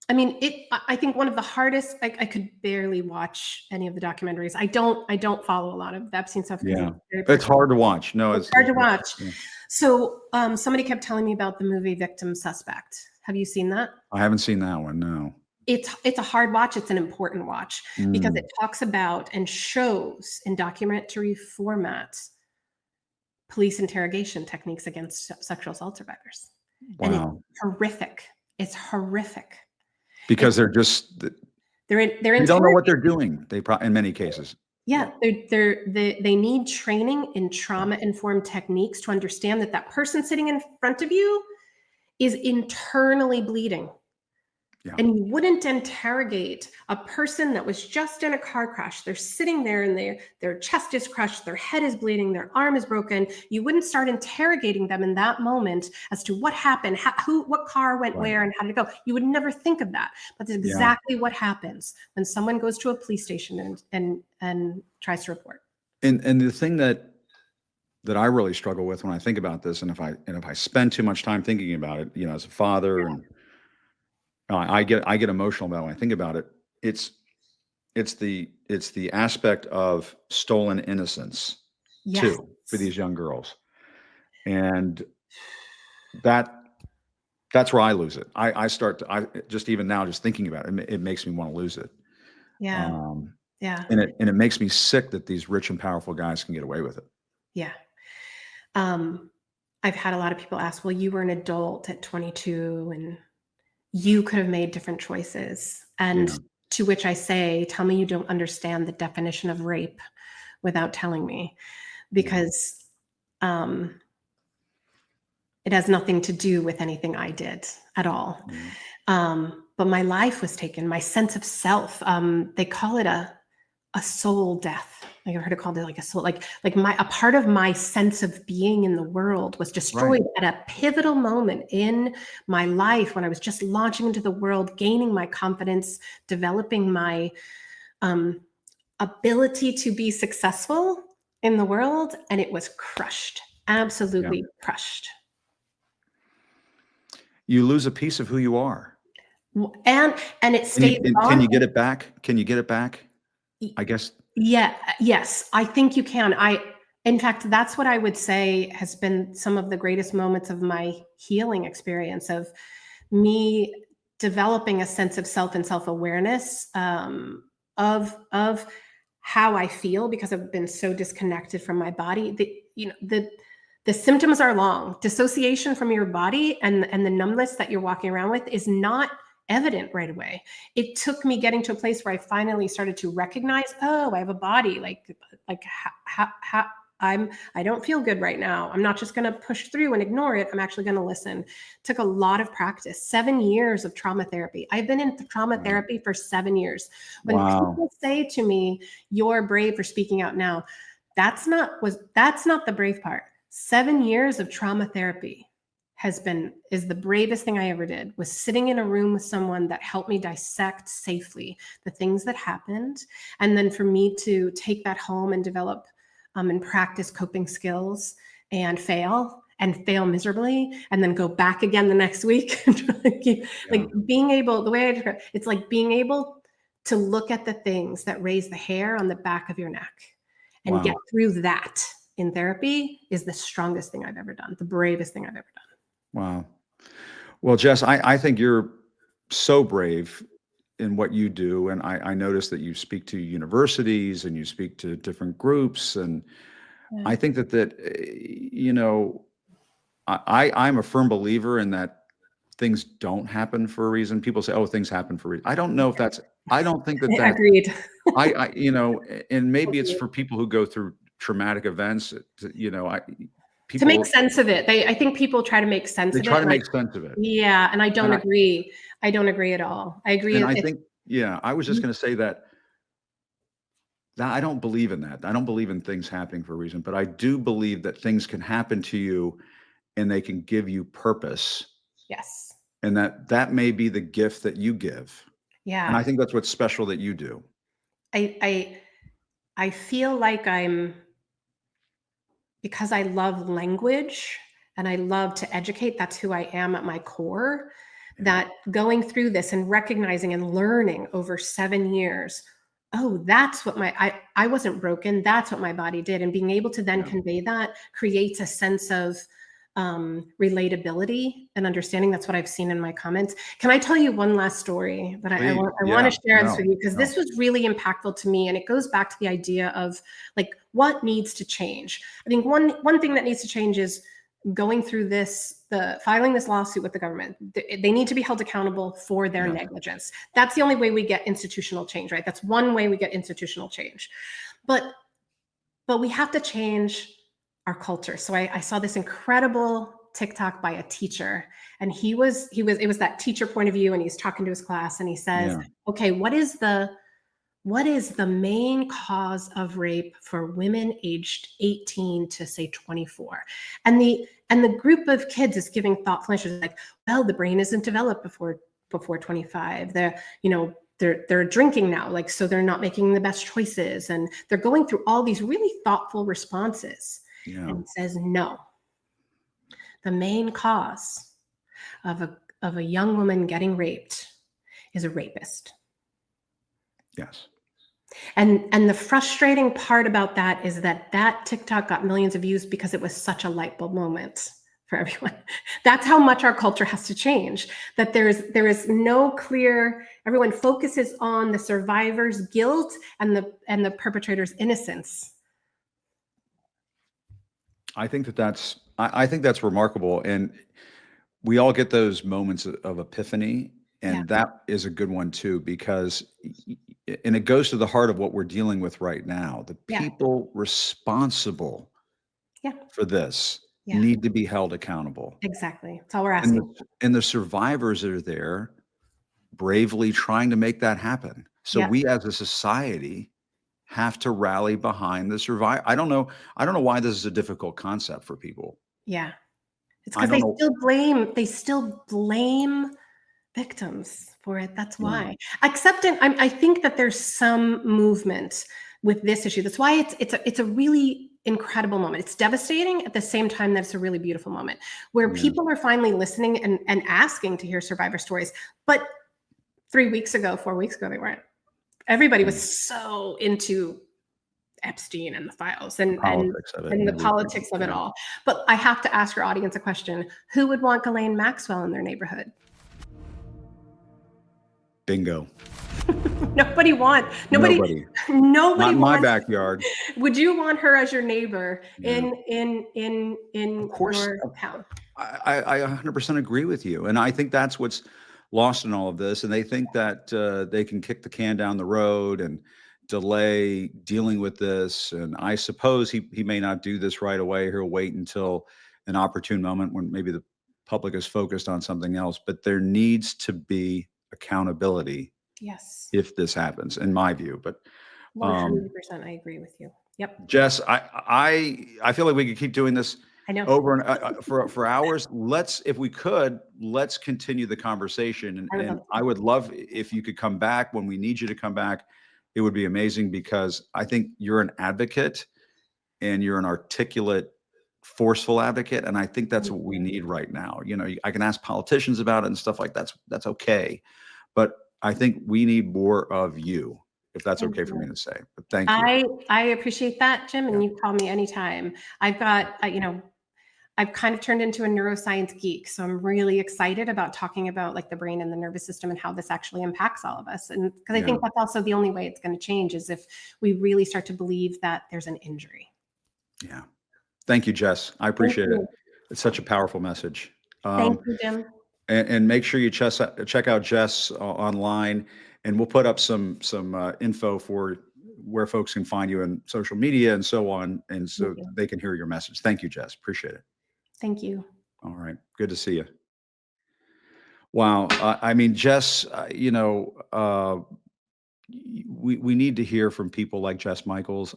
[SPEAKER 2] I mean, I think one of the hardest, I could barely watch any of the documentaries. I don't follow a lot of the Epstein stuff because
[SPEAKER 1] Yeah.
[SPEAKER 2] it's very
[SPEAKER 1] It's
[SPEAKER 2] personal.
[SPEAKER 1] hard to watch. No,
[SPEAKER 2] It's hard to watch.
[SPEAKER 1] yeah.
[SPEAKER 2] So somebody kept telling me about the movie Victim Suspect. Have you seen that?
[SPEAKER 1] I haven't seen that one. No.
[SPEAKER 2] It's a hard watch. It's an important watch because it talks about and shows in documentary format police interrogation techniques against sexual assault survivors. And it's
[SPEAKER 1] Wow.
[SPEAKER 2] horrific. It's horrific.
[SPEAKER 1] Because they're just,
[SPEAKER 2] They're
[SPEAKER 1] they don't know what they're doing. In many cases.
[SPEAKER 2] Yeah, they need training in trauma-informed techniques to understand that that person sitting in front of you is internally bleeding.
[SPEAKER 1] Yeah.
[SPEAKER 2] And you wouldn't interrogate a person that was just in a car crash. They're sitting there and their chest is crushed, their head is bleeding, their arm is broken. You wouldn't start interrogating them in that moment as to what happened, what car went
[SPEAKER 1] Right.
[SPEAKER 2] where, and how did it go. You would never think of that. But that's exactly what happens when someone goes to a police station and tries to report.
[SPEAKER 1] And the thing that I really struggle with when I think about this, and if I spend too much time thinking about it, as a father, and I get emotional about it when I think about it. It's the aspect of stolen innocence
[SPEAKER 2] Yes.
[SPEAKER 1] too for these young girls, and that's where I lose it. I just even now just thinking about it, it makes me want to lose it.
[SPEAKER 2] Yeah. Yeah.
[SPEAKER 1] And it makes me sick that these rich and powerful guys can get away with it.
[SPEAKER 2] Yeah. I've had a lot of people ask, well, you were an adult at 22 and you could have made different choices. And to which I say, tell me you don't understand the definition of rape without telling me, because it has nothing to do with anything I did at all. But my life was taken, my sense of self. They call it a soul death. Like I've heard it called like a soul, like a part of my sense of being in the world was destroyed at a pivotal moment in my life when I was just launching into the world, gaining my confidence, developing my ability to be successful in the world, and it was crushed, absolutely crushed.
[SPEAKER 1] You lose a piece of who you are.
[SPEAKER 2] And it stayed on.
[SPEAKER 1] Can you get it back? Can you get it back? I guess.
[SPEAKER 2] Yeah. Yes, I think you can. In fact, that's what I would say has been some of the greatest moments of my healing experience, of me developing a sense of self and self-awareness of how I feel, because I've been so disconnected from my body. The symptoms are long. Dissociation from your body and the numbness that you're walking around with is not evident right away. It took me getting to a place where I finally started to recognize, oh, I have a body. I don't feel good right now. I'm not just going to push through and ignore it. I'm actually going to listen. It took a lot of practice, 7 years of trauma therapy. I've been in trauma therapy for 7 years. When people say to me, you're brave for speaking out now, that's not the brave part. 7 years of trauma therapy is the bravest thing I ever did, was sitting in a room with someone that helped me dissect safely the things that happened. And then for me to take that home and develop and practice coping skills and fail miserably, and then go back again the next week. Like being able, the way I describe it's like being able to look at the things that raise the hair on the back of your neck and get through that in therapy is the strongest thing I've ever done, the bravest thing I've ever done.
[SPEAKER 1] Wow. Well, Jess, I think you're so brave in what you do. And I noticed that you speak to universities and you speak to different groups. And I think I'm a firm believer in that things don't happen for a reason. People say, oh, things happen for a reason. I don't know if I don't think that
[SPEAKER 2] Agreed.
[SPEAKER 1] And maybe it's for people who go through traumatic events,
[SPEAKER 2] to make sense of it. I think people try to make sense of it.
[SPEAKER 1] They try to make sense of it.
[SPEAKER 2] Yeah. And I don't agree. I don't agree at all. I agree.
[SPEAKER 1] And I think, I was just going to say that I don't believe in that. I don't believe in things happening for a reason, but I do believe that things can happen to you and they can give you purpose.
[SPEAKER 2] Yes.
[SPEAKER 1] And that may be the gift that you give. And I
[SPEAKER 2] Yeah.
[SPEAKER 1] think that's what's special that you do.
[SPEAKER 2] I feel like because I love language and I love to educate, that's who I am at my core,
[SPEAKER 1] Yeah.
[SPEAKER 2] that going through this and recognizing and learning over 7 years, oh, that's what I wasn't broken. That's what my body did. And being able to then
[SPEAKER 1] Yeah.
[SPEAKER 2] convey that creates a sense of relatability and understanding. That's what I've seen in my comments. Can I tell you one last story that I
[SPEAKER 1] Please.
[SPEAKER 2] want
[SPEAKER 1] Yeah.
[SPEAKER 2] to share this
[SPEAKER 1] No,
[SPEAKER 2] with you? Because
[SPEAKER 1] no.
[SPEAKER 2] this was really impactful to me. And it goes back to the idea of like, what needs to change? I think one thing that needs to change is going through filing this lawsuit with the government. They need to be held accountable for their
[SPEAKER 1] Yeah.
[SPEAKER 2] negligence. That's the only way we get institutional change, right? That's one way we get institutional change. But we have to change our culture. So I saw this incredible TikTok by a teacher, and it was that teacher point of view, and he's talking to his class, and he says,
[SPEAKER 1] Yeah.
[SPEAKER 2] okay, what is the main cause of rape for women aged 18 to say 24? And the group of kids is giving thoughtful answers like, well, the brain isn't developed before 25. They're drinking now, like, so they're not making the best choices. And they're going through all these really thoughtful responses.
[SPEAKER 1] Yeah.
[SPEAKER 2] And it says, no, the main cause of a young woman getting raped is a rapist.
[SPEAKER 1] Yes.
[SPEAKER 2] And the frustrating part about that is that TikTok got millions of views because it was such a light bulb moment for everyone. That's how much our culture has to change. That there is no clear. Everyone focuses on the survivor's guilt and the perpetrator's innocence.
[SPEAKER 1] I think that's remarkable. And we all get those moments of epiphany. And that is a good one too, because, and it goes to the heart of what we're dealing with right now. The
[SPEAKER 2] Yeah.
[SPEAKER 1] people responsible for this need to be held accountable.
[SPEAKER 2] Exactly. That's all we're asking.
[SPEAKER 1] And the survivors that are there bravely trying to make that happen. So we as a society have to rally behind the survivor. I don't know why this is a difficult concept for people.
[SPEAKER 2] Yeah. It's because they still blame victims for it. That's why. I think that there's some movement with this issue. That's why it's a really incredible moment. It's devastating at the same time that it's a really beautiful moment where people are finally listening and asking to hear survivor stories. But 4 weeks ago, they weren't. Everybody was so into Epstein and the files and the politics of it all. But I have to ask your audience a question. Who would want Ghislaine Maxwell in their neighborhood?
[SPEAKER 1] Bingo.
[SPEAKER 2] Nobody.
[SPEAKER 1] Not in my backyard.
[SPEAKER 2] Would you want her as your neighbor in
[SPEAKER 1] Of course,
[SPEAKER 2] your town?
[SPEAKER 1] I 100% agree with you. And I think that's what's lost in all of this. And they think that they can kick the can down the road and delay dealing with this. And I suppose he may not do this right away. He'll wait until an opportune moment when maybe the public is focused on something else. But there needs to be accountability.
[SPEAKER 2] Yes.
[SPEAKER 1] If this happens, in my view. But
[SPEAKER 2] 100%, I agree with you. Yep.
[SPEAKER 1] Jess, I feel like we could keep doing this.
[SPEAKER 2] I know.
[SPEAKER 1] Over and for hours. If we could, let's continue the conversation. And I would love if you could come back when we need you to come back. It would be amazing because I think you're an advocate and you're an articulate, forceful advocate. And I think that's what we need right now. You know, I can ask politicians about it and stuff like that. That's okay. But I think we need more of you, if that's okay for me to say. But thank you.
[SPEAKER 2] I appreciate that, Jim, and you call me anytime. I've got, I've kind of turned into a neuroscience geek. So I'm really excited about talking about like the brain and the nervous system and how this actually impacts all of us. And because I think that's also the only way it's going to change is if we really start to believe that there's an injury.
[SPEAKER 1] Yeah. Thank you, Jess. I appreciate it. It's such a powerful message.
[SPEAKER 2] Thank you, Jim.
[SPEAKER 1] And make sure you check out Jess online, and we'll put up some info for where folks can find you on social media and so on, and so they can hear your message. Thank you, Jess. Appreciate it.
[SPEAKER 2] Thank you.
[SPEAKER 1] All right. Good to see you. Wow. I mean, Jess, we need to hear from people like Jess Michaels.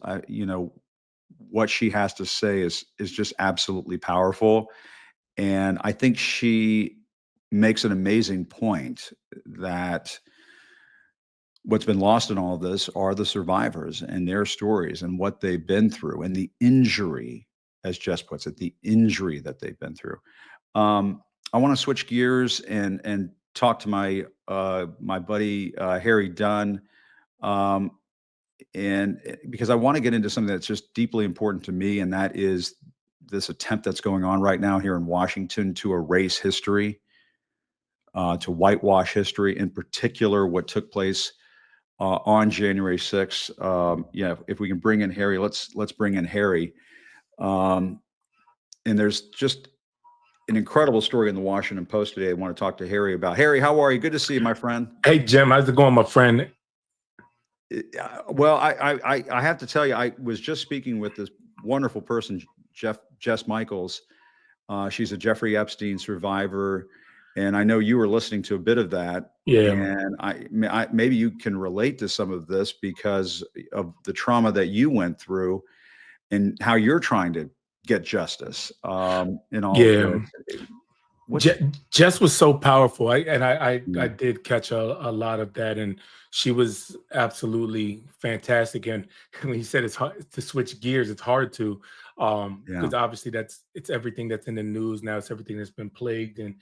[SPEAKER 1] What she has to say is just absolutely powerful. And I think she makes an amazing point that what's been lost in all of this are the survivors and their stories and what they've been through and the injury, as Jess puts it, the injury that they've been through. I want to switch gears and talk to my buddy Harry Dunn, um, and because I want to get into something that's just deeply important to me, and that is this attempt that's going on right now here in Washington to erase history, to whitewash history, in particular what took place on January 6th. Yeah, if we can bring in Harry, let's bring in Harry. Um, and there's just an incredible story in the Washington Post today I want to talk to Harry about. Harry, how are you? Good to see you, my friend.
[SPEAKER 5] Hey, Jim, how's it going, my friend?
[SPEAKER 1] Well, I have to tell you, I was just speaking with this wonderful person, Jess Michaels. She's a Jeffrey Epstein survivor, and I know you were listening to a bit of that.
[SPEAKER 5] Yeah.
[SPEAKER 1] And maybe you can relate to some of this because of the trauma that you went through and how you're trying to get justice. In all
[SPEAKER 5] Yeah.
[SPEAKER 1] of this.
[SPEAKER 5] Jess was so powerful. I did catch a lot of that, and she was absolutely fantastic. And when he said it's hard to switch gears, it's hard to, because obviously it's everything that's in the news now. It's everything that's been plagued. And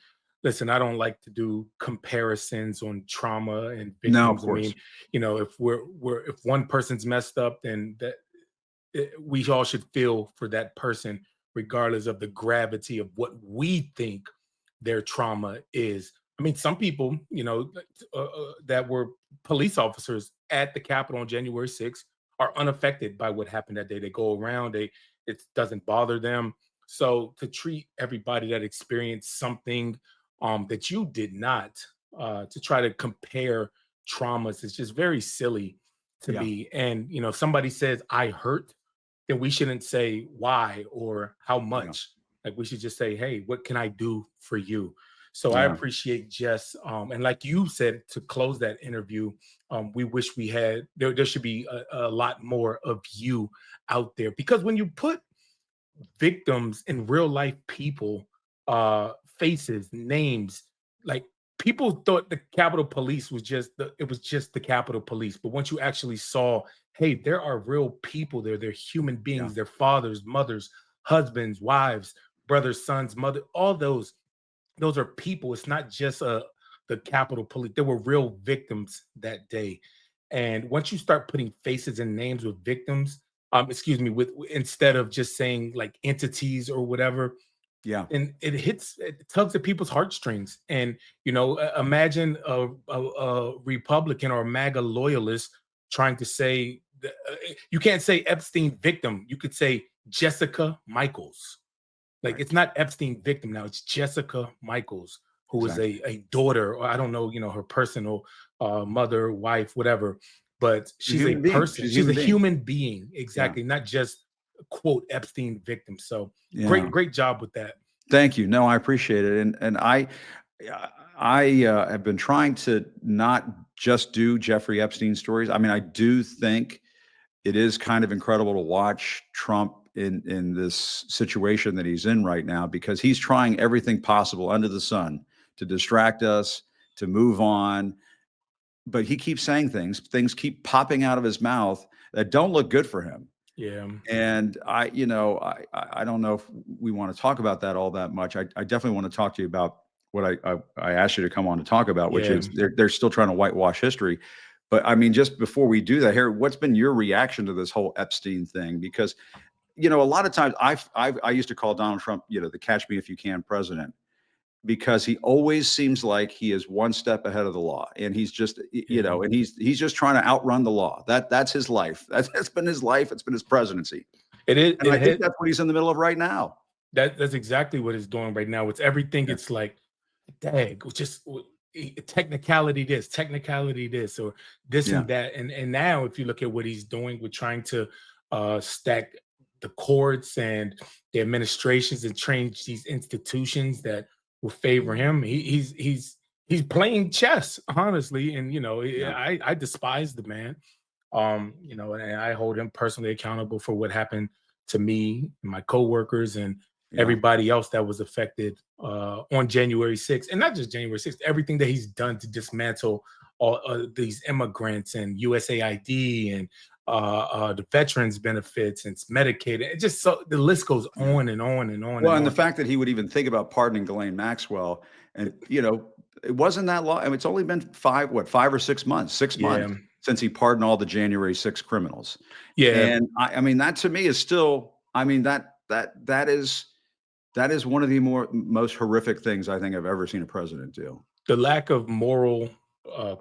[SPEAKER 5] listen, I don't like to do comparisons on trauma and victims.
[SPEAKER 1] No, of course.
[SPEAKER 5] I mean, you know, if if one person's messed up, then we all should feel for that person, regardless of the gravity of what we think their trauma is. I mean, some people, you know, that were police officers at the Capitol on January 6th are unaffected by what happened that day. They go around, it doesn't bother them. So to treat everybody that experienced something that you did not, to try to compare traumas is just very silly to me. And, you know, if somebody says, I hurt, then we shouldn't say why or how much. Like we should just say, hey, what can I do for you? So I appreciate Jess. And like you said, to close that interview, we wish we had, there should be a lot more of you out there, because when you put victims in real life people, faces, names, like people thought the Capitol Police was just the Capitol Police. But once you actually saw, hey, there are real people there. They're human beings. They're fathers, mothers, husbands, wives, brothers, sons, mother, all those are people. It's not just the Capitol Police. There were real victims that day. And once you start putting faces and names with victims, with instead of just saying like entities or whatever, and it tugs at people's heartstrings. And you know, imagine a Republican or a MAGA loyalist trying to say you can't say Epstein victim. You could say Jessica Michaels. Like it's not Epstein victim now. It's Jessica Michaels, who is a daughter, or I don't know, you know, her personal mother, wife, whatever. But she's a person. She's a human being. Exactly. Not just quote Epstein victim. So great job with that.
[SPEAKER 1] Thank you. No, I appreciate it. And I have been trying to not just do Jeffrey Epstein stories. I mean, I do think it is kind of incredible to watch Trump in this situation that he's in right now, because he's trying everything possible under the sun to distract us, to move on. But he keeps saying things keep popping out of his mouth that don't look good for him.
[SPEAKER 5] Yeah.
[SPEAKER 1] And I don't know if we want to talk about that all that much. I definitely want to talk to you about what I asked you to come on to talk about, which is they're still trying to whitewash history. But I mean, just before we do that, Harry, what's been your reaction to this whole Epstein thing? Because, you know, a lot of times I used to call Donald Trump, you know, the catch me if you can president, because he always seems like he is one step ahead of the law, and he's just, you know, and he's just trying to outrun the law. That's his life. That's been his life. It's been his presidency.
[SPEAKER 5] It is.
[SPEAKER 1] And I think that's what he's in the middle of right now.
[SPEAKER 5] That's exactly what he's doing right now. It's everything. It's like, dang, just technicality this, or this and that. And now if you look at what he's doing with trying to stack the courts and the administrations and change these institutions that will favor him, he's playing chess, honestly. And you know, I despise the man, you know, and I hold him personally accountable for what happened to me and my coworkers. And everybody else that was affected on January 6th, and not just January 6th, everything that he's done to dismantle all these immigrants and USAID and the veterans benefits and Medicaid. It just, so the list goes on and on and on.
[SPEAKER 1] Well, and
[SPEAKER 5] and
[SPEAKER 1] the
[SPEAKER 5] on.
[SPEAKER 1] fact that he would even think about pardoning Ghislaine Maxwell, and it wasn't that long. I mean, it's only been 5 or 6 months, 6 months since he pardoned all the January 6 criminals.
[SPEAKER 5] Yeah.
[SPEAKER 1] And I mean, that to me is still, I mean, that is one of the most horrific things I think I've ever seen a president do.
[SPEAKER 5] The lack of moral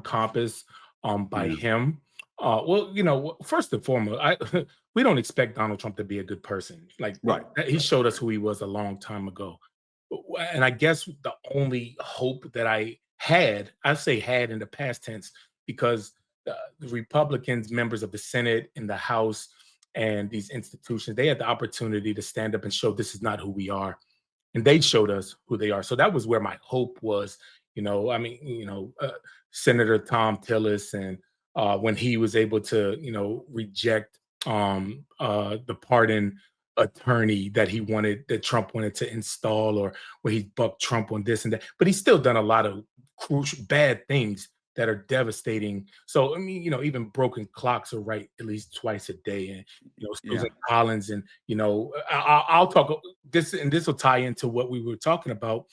[SPEAKER 5] compass by him. Well, first and foremost, we don't expect Donald Trump to be a good person. Like,
[SPEAKER 1] Right.
[SPEAKER 5] He showed us who he was a long time ago. And I guess the only hope that I say had in the past tense, because the Republicans, members of the Senate and the House and these institutions, they had the opportunity to stand up and show this is not who we are. And they showed us who they are. So that was where my hope was. Senator Tom Tillis, and when he was able to, reject the pardon attorney that Trump wanted to install, or where he bucked Trump on this and that, but he's still done a lot of crucial bad things that are devastating. So, I mean, even broken clocks are right at least twice a day. And, Susan Collins, and, I'll talk this, and this will tie into what we were talking about.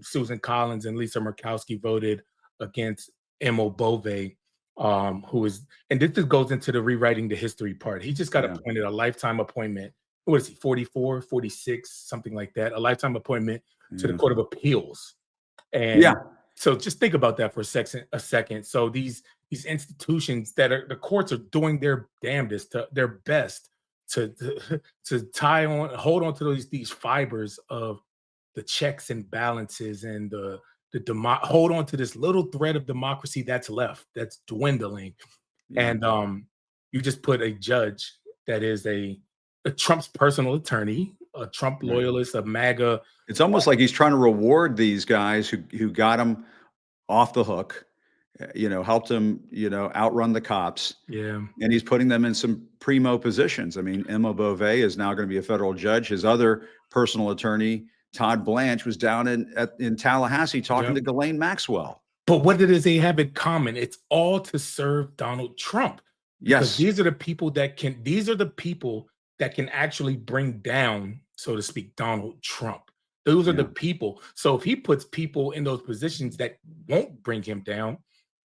[SPEAKER 5] Susan Collins and Lisa Murkowski voted against Emma Bove, who is, and this just goes into the rewriting the history part. He just got appointed a lifetime appointment. What is he, 44, 46, something like that, a lifetime appointment to the Court of Appeals. And so just think about that for a second. So these institutions the courts are doing their damnedest, their best to hold on to these fibers of the checks and balances, and hold on to this little thread of democracy that's left, that's dwindling. And you just put a judge that is a Trump's personal attorney, a Trump loyalist, a MAGA.
[SPEAKER 1] It's almost like he's trying to reward these guys who got him off the hook, helped him, outrun the cops.
[SPEAKER 5] Yeah.
[SPEAKER 1] And he's putting them in some primo positions. I mean, Emma Bove is now going to be a federal judge. His other personal attorney, Todd Blanche, was down in Tallahassee talking to Ghislaine Maxwell.
[SPEAKER 5] But what do they have in common? It's all to serve Donald Trump.
[SPEAKER 1] Yes.
[SPEAKER 5] These are the people that can actually bring down, so to speak, Donald Trump. Those are the people. So if he puts people in those positions that won't bring him down,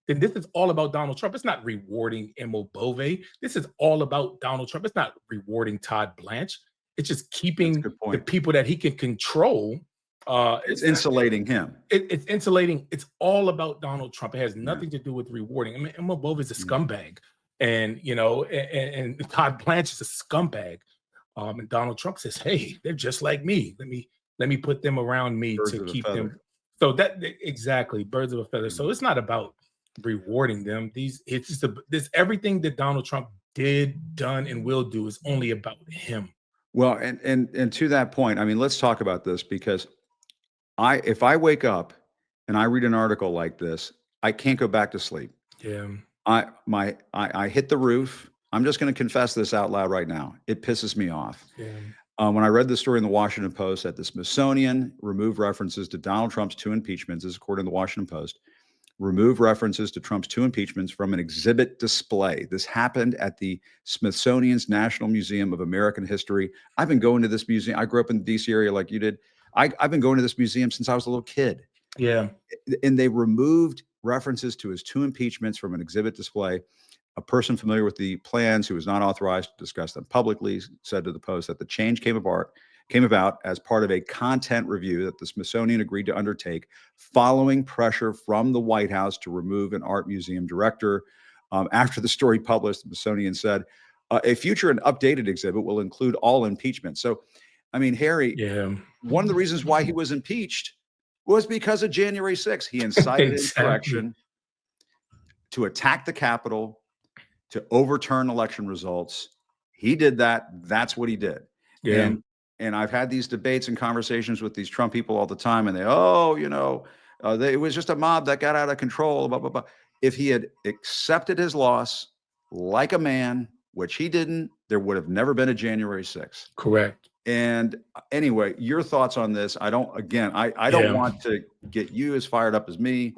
[SPEAKER 5] then this is all about Donald Trump. It's not rewarding Emma Bove. This is all about Donald Trump. It's not rewarding Todd Blanche. It's just keeping the people that he can control.
[SPEAKER 1] It's insulating him.
[SPEAKER 5] It's insulating. It's all about Donald Trump. It has nothing to do with rewarding. I mean, Emma Bove is a scumbag, and and Todd Blanche is a scumbag. And Donald Trump says, "Hey, they're just like me. Let me put them around me to keep them." So exactly, birds of a feather. So it's not about rewarding them. It's just this everything that Donald Trump done, and will do is only about him.
[SPEAKER 1] Well, and to that point, I mean, let's talk about this, because if I wake up and I read an article like this, I can't go back to sleep.
[SPEAKER 5] Yeah.
[SPEAKER 1] I hit the roof. I'm just going to confess this out loud right now. It pisses me off.
[SPEAKER 5] Yeah.
[SPEAKER 1] When I read the story in the Washington Post that the Smithsonian removed references to Donald Trump's 2 impeachments, this is according to the Washington Post, remove references to Trump's 2 impeachments from an exhibit display. This happened at the Smithsonian's National Museum of American History. I've been going to this museum. I grew up in the DC area like you did. I've been going to this museum since I was a little kid.
[SPEAKER 5] Yeah.
[SPEAKER 1] And they removed references to his 2 impeachments from an exhibit display. A person familiar with the plans, who was not authorized to discuss them publicly, said to the Post that the change came about as part of a content review that the Smithsonian agreed to undertake following pressure from the White House to remove an art museum director. After the story published, the Smithsonian said, a future and updated exhibit will include all impeachments. So, I mean, Harry, one of the reasons why he was impeached was because of January 6th. He incited insurrection to attack the Capitol, to overturn election results. He did that. That's what he did.
[SPEAKER 5] Yeah.
[SPEAKER 1] And I've had these debates and conversations with these Trump people all the time, and it was just a mob that got out of control, blah, blah, blah. If he had accepted his loss like a man, which he didn't, there would have never been a January 6th.
[SPEAKER 5] Correct.
[SPEAKER 1] And anyway, your thoughts on this? I don't
[SPEAKER 5] Yeah.
[SPEAKER 1] want to get you as fired up as me.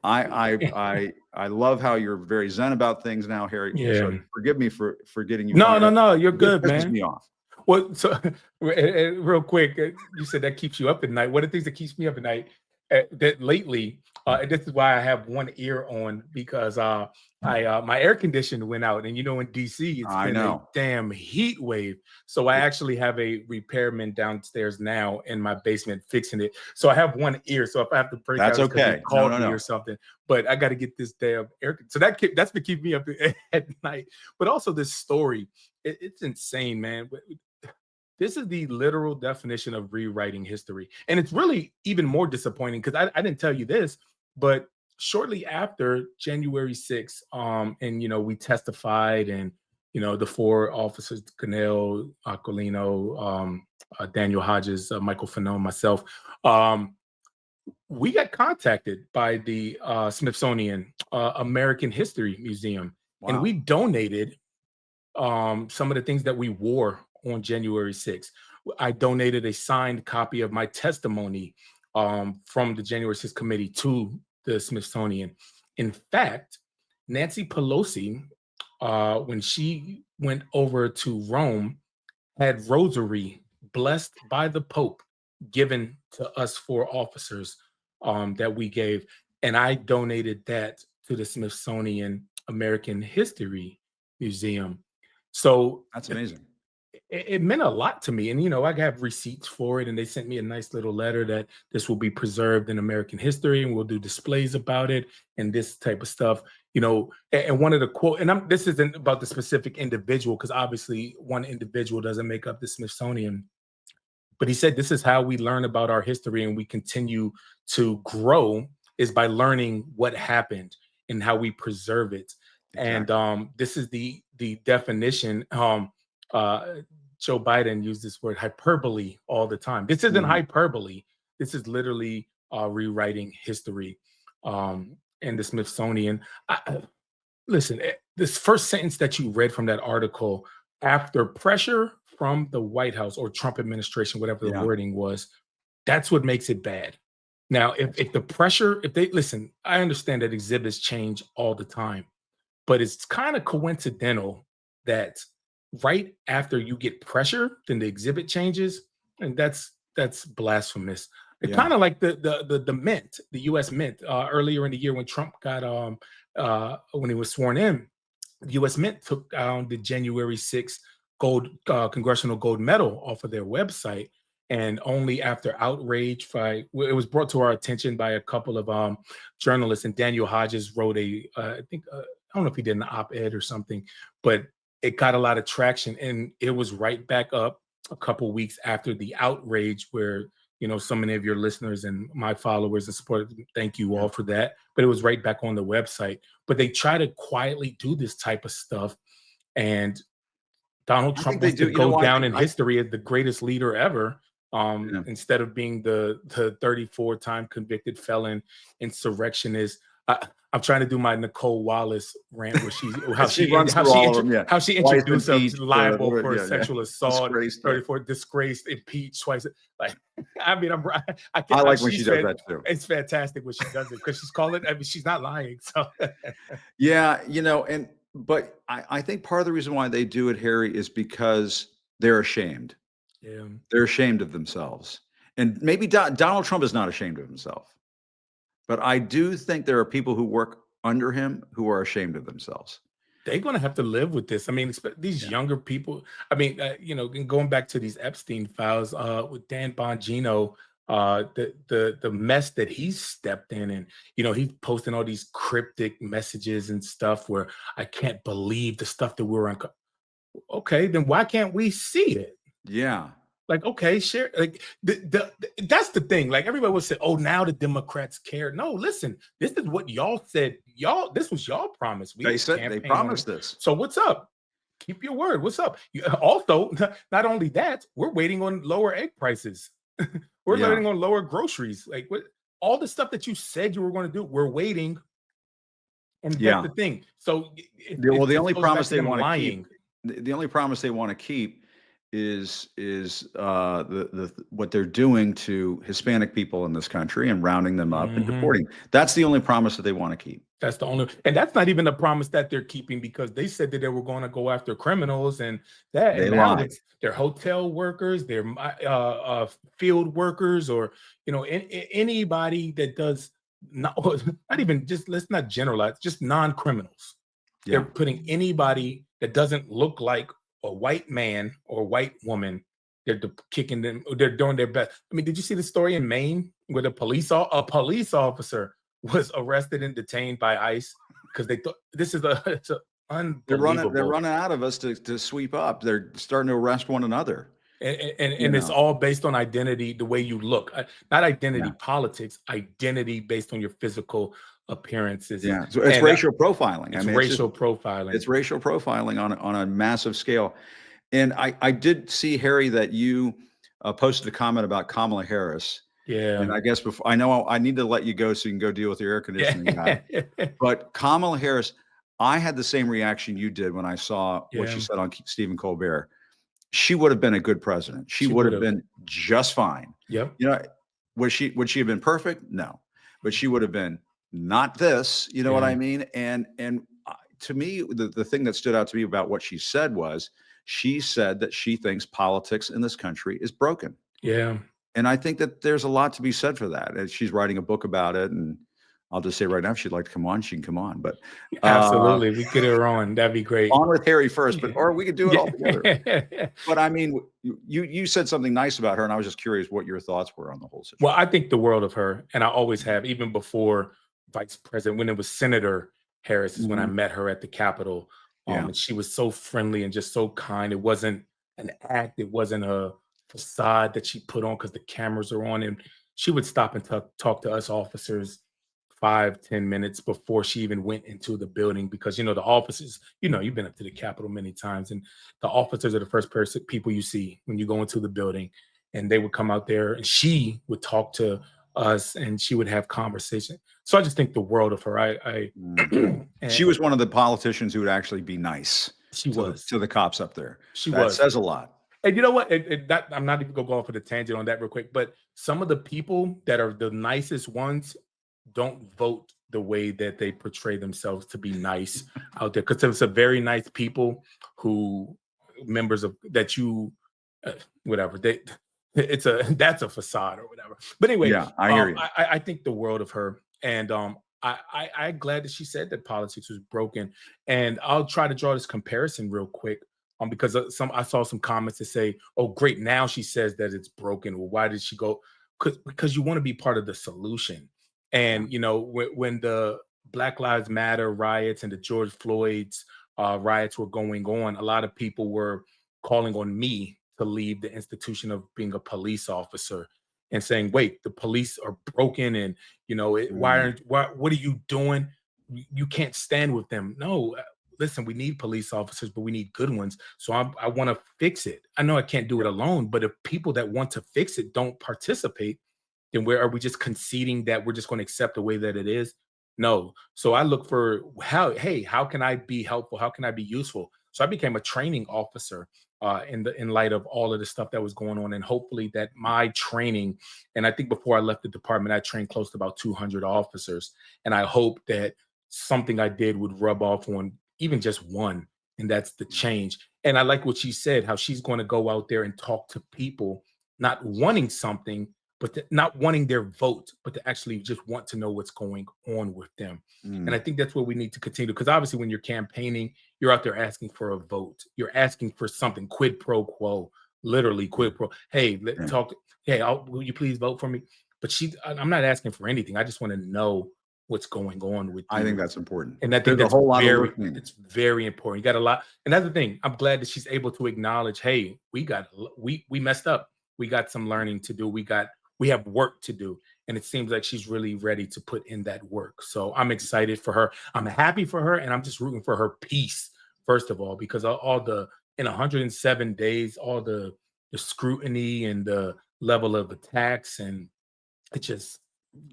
[SPEAKER 1] I love how you're very zen about things now, Harry.
[SPEAKER 5] Yeah.
[SPEAKER 1] So forgive me for getting you
[SPEAKER 5] No,
[SPEAKER 1] fired
[SPEAKER 5] no,
[SPEAKER 1] up.
[SPEAKER 5] no. You're
[SPEAKER 1] It
[SPEAKER 5] good,
[SPEAKER 1] pisses
[SPEAKER 5] man.
[SPEAKER 1] me off.
[SPEAKER 5] Well, so real quick, you said that keeps you up at night. One of the things that keeps me up at night that lately, and this is why I have one ear on, because my air conditioner went out, and in DC it's
[SPEAKER 1] I
[SPEAKER 5] been a
[SPEAKER 1] know.
[SPEAKER 5] damn heat wave. So I actually have a repairman downstairs now in my basement fixing it. So I have one ear. So if I have to break
[SPEAKER 1] That's
[SPEAKER 5] out, it's 'cause
[SPEAKER 1] okay.
[SPEAKER 5] he called
[SPEAKER 1] No.
[SPEAKER 5] me or something. But I got to get this damn air. So that's been keeping me up at night. But also this story, it's insane, man. This is the literal definition of rewriting history. And it's really even more disappointing because I didn't tell you this, but shortly after January 6th, and we testified, and the four officers, Canel, Aquilino, Daniel Hodges, Michael Fanone, myself, we got contacted by the Smithsonian American History Museum, and
[SPEAKER 1] Wow.
[SPEAKER 5] we donated some of the things that we wore on January 6th. I donated a signed copy of my testimony from the January 6th committee to the Smithsonian. In fact, Nancy Pelosi, when she went over to Rome, had rosary blessed by the Pope given to us four officers that we gave. And I donated that to the Smithsonian American History Museum. So
[SPEAKER 1] That's amazing.
[SPEAKER 5] it meant a lot to me. And, I have receipts for it, and they sent me a nice little letter that this will be preserved in American history, and we'll do displays about it and this type of stuff, and one of the quote, and this isn't about the specific individual, because obviously one individual doesn't make up the Smithsonian, but he said, this is how we learn about our history and we continue to grow, is by learning what happened and how we preserve it.
[SPEAKER 1] Exactly.
[SPEAKER 5] And this is the definition. Joe Biden used this word hyperbole all the time. This isn't hyperbole. This is literally rewriting history. And the Smithsonian. Listen, this first sentence that you read from that article, after pressure from the White House or Trump administration, whatever the wording was, that's what makes it bad. Now, if the pressure, if they listen, I understand that exhibits change all the time, but it's kind of coincidental that right after you get pressure, then the exhibit changes, and that's blasphemous. It's kind of like the Mint, the U.S. Mint, earlier in the year when Trump got when he was sworn in, the U.S. Mint took down the January 6th congressional gold medal off of their website, and only after outrage, it was brought to our attention by a couple of journalists, and Daniel Hodges wrote I don't know if he did an op-ed or something, but it got a lot of traction, and it was right back up a couple weeks after the outrage, where so many of your listeners and my followers and supporters, thank you all for that. But it was right back on the website. But they try to quietly do this type of stuff, and Donald Trump wants to go down in history as the greatest leader ever, instead of being the 34-time convicted felon insurrectionist. I'm trying to do my Nicole Wallace rant, where how she introduced herself liable for sexual assault, 34 disgraced, impeached twice. Like, I mean,
[SPEAKER 1] I like when she does that too.
[SPEAKER 5] It's fantastic when she does it, because she's calling. I mean, she's not lying. So
[SPEAKER 1] yeah, but I think part of the reason why they do it, Harry, is because they're ashamed.
[SPEAKER 5] Yeah,
[SPEAKER 1] they're ashamed of themselves, and maybe Donald Trump is not ashamed of himself. But I do think there are people who work under him who are ashamed of themselves.
[SPEAKER 5] They're going to have to live with this. I mean, these younger people. I mean, going back to these Epstein files with Dan Bongino, the mess that he's stepped in, and he's posting all these cryptic messages and stuff where I can't believe the stuff that we're on. Okay, then why can't we see it?
[SPEAKER 1] Yeah.
[SPEAKER 5] Like, okay, share. Like, that's the thing. Like, everybody would say, "Oh, now the Democrats care." No, listen. This is what y'all said. This was y'all promise.
[SPEAKER 1] They said they promised this.
[SPEAKER 5] So what's up? Keep your word. What's up? Also, not only that, we're waiting on lower egg prices. We're waiting on lower groceries. Like, all the stuff that you said you were going to do, we're waiting. And that's the thing. So,
[SPEAKER 1] the only promise they want to keep, the only promise they want to keep the what they're doing to Hispanic people in this country and rounding them up and
[SPEAKER 5] Mhm.
[SPEAKER 1] deporting. That's the only promise that they want to keep.
[SPEAKER 5] That's the only, and that's not even a promise that they're keeping, because they said that they were going to go after criminals, and that,
[SPEAKER 1] They
[SPEAKER 5] and now
[SPEAKER 1] lied.
[SPEAKER 5] it's they're hotel workers, they're field workers, or anybody that does not not even, just, let's not generalize, just non-criminals.
[SPEAKER 1] Yeah.
[SPEAKER 5] They're putting anybody that doesn't look like a white man or white woman. They're kicking them. They're doing their best. I mean, did you see the story in Maine where a police officer was arrested and detained by ICE because they thought it's unbelievable.
[SPEAKER 1] They're running out of us to sweep up. They're starting to arrest one another.
[SPEAKER 5] And it's all based on identity, the way you look, not identity politics, identity based on your physical appearances.
[SPEAKER 1] Yeah, so it's racial profiling.
[SPEAKER 5] It's racial profiling.
[SPEAKER 1] It's racial profiling on a massive scale. And I did see, Harry, that you posted a comment about Kamala Harris.
[SPEAKER 5] Yeah.
[SPEAKER 1] And I guess before, I know I need to let you go so you can go deal with your air conditioning guy. But Kamala Harris, I had the same reaction you did when I saw what she said on Stephen Colbert. She would have been a good president. She would have been just fine.
[SPEAKER 5] Yep.
[SPEAKER 1] Would she have been perfect? No. But she would have been not this, you know what I mean? And to me, the thing that stood out to me about what she said was, she said that she thinks politics in this country is broken.
[SPEAKER 5] Yeah.
[SPEAKER 1] And I think that there's a lot to be said for that. And she's writing a book about it. And I'll just say right now, if she'd like to come on, she can come on. But
[SPEAKER 5] absolutely, we get her on. That'd be great.
[SPEAKER 1] On with Harry first, or we could do it all together. But I mean, you said something nice about her, and I was just curious what your thoughts were on the whole situation.
[SPEAKER 5] Well, I think the world of her, and I always have, even before Vice President, when it was Senator Harris, is when I met her at the Capitol. And she was so friendly and just so kind. It wasn't an act. It wasn't a facade that she put on because the cameras are on. And she would stop and talk to us officers 5-10 minutes before she even went into the building, because, the officers, you've been up to the Capitol many times, and the officers are the first people you see when you go into the building. And they would come out there and she would talk to us and she would have conversation. So I just think the world of her.
[SPEAKER 1] She was one of the politicians who would actually be nice.
[SPEAKER 5] She was
[SPEAKER 1] to the cops up there.
[SPEAKER 5] That
[SPEAKER 1] says a lot.
[SPEAKER 5] And you know what? I'm not even gonna go off on a tangent on that real quick, but some of the people that are the nicest ones don't vote the way that they portray themselves to be nice out there. Because there's some very nice people who members of that whatever that's a facade or whatever. But anyway,
[SPEAKER 1] I hear you.
[SPEAKER 5] I think the world of her, and I'm glad that she said that politics was broken. And I'll try to draw this comparison real quick, because I saw some comments that say, "Oh, great, now she says that it's broken." Well, why did she go? Because you want to be part of the solution. And when the Black Lives Matter riots and the George Floyd's riots were going on, a lot of people were calling on me to leave the institution of being a police officer and saying, wait, the police are broken. And, what are you doing? You can't stand with them. No, listen, we need police officers, but we need good ones. So I want to fix it. I know I can't do it alone, but if people that want to fix it don't participate, then where are we just conceding that we're just going to accept the way that it is? No. So I look for how can I be helpful? How can I be useful? So I became a training officer in light of all of the stuff that was going on. And hopefully that my training, and I think before I left the department, I trained close to about 200 officers. And I hope that something I did would rub off on even just one, and that's the change. And I like what she said, how she's going to go out there and talk to people, not wanting something, but not wanting their vote, but to actually just want to know what's going on with them. And I think that's what we need to continue, because obviously when you're campaigning, you're out there asking for a vote. You're asking for something, quid pro quo, literally quid pro. Hey, will you please vote for me? But I'm not asking for anything. I just want to know what's going on with you.
[SPEAKER 1] I think that's important.
[SPEAKER 5] And I think that's it's very important. You got a lot. And that's the thing. I'm glad that she's able to acknowledge, hey, we messed up. We got some learning to do. We have work to do. And it seems like she's really ready to put in that work. So I'm excited for her. I'm happy for her. And I'm just rooting for her peace, first of all, because in 107 days, all the scrutiny and the level of attacks, and it's just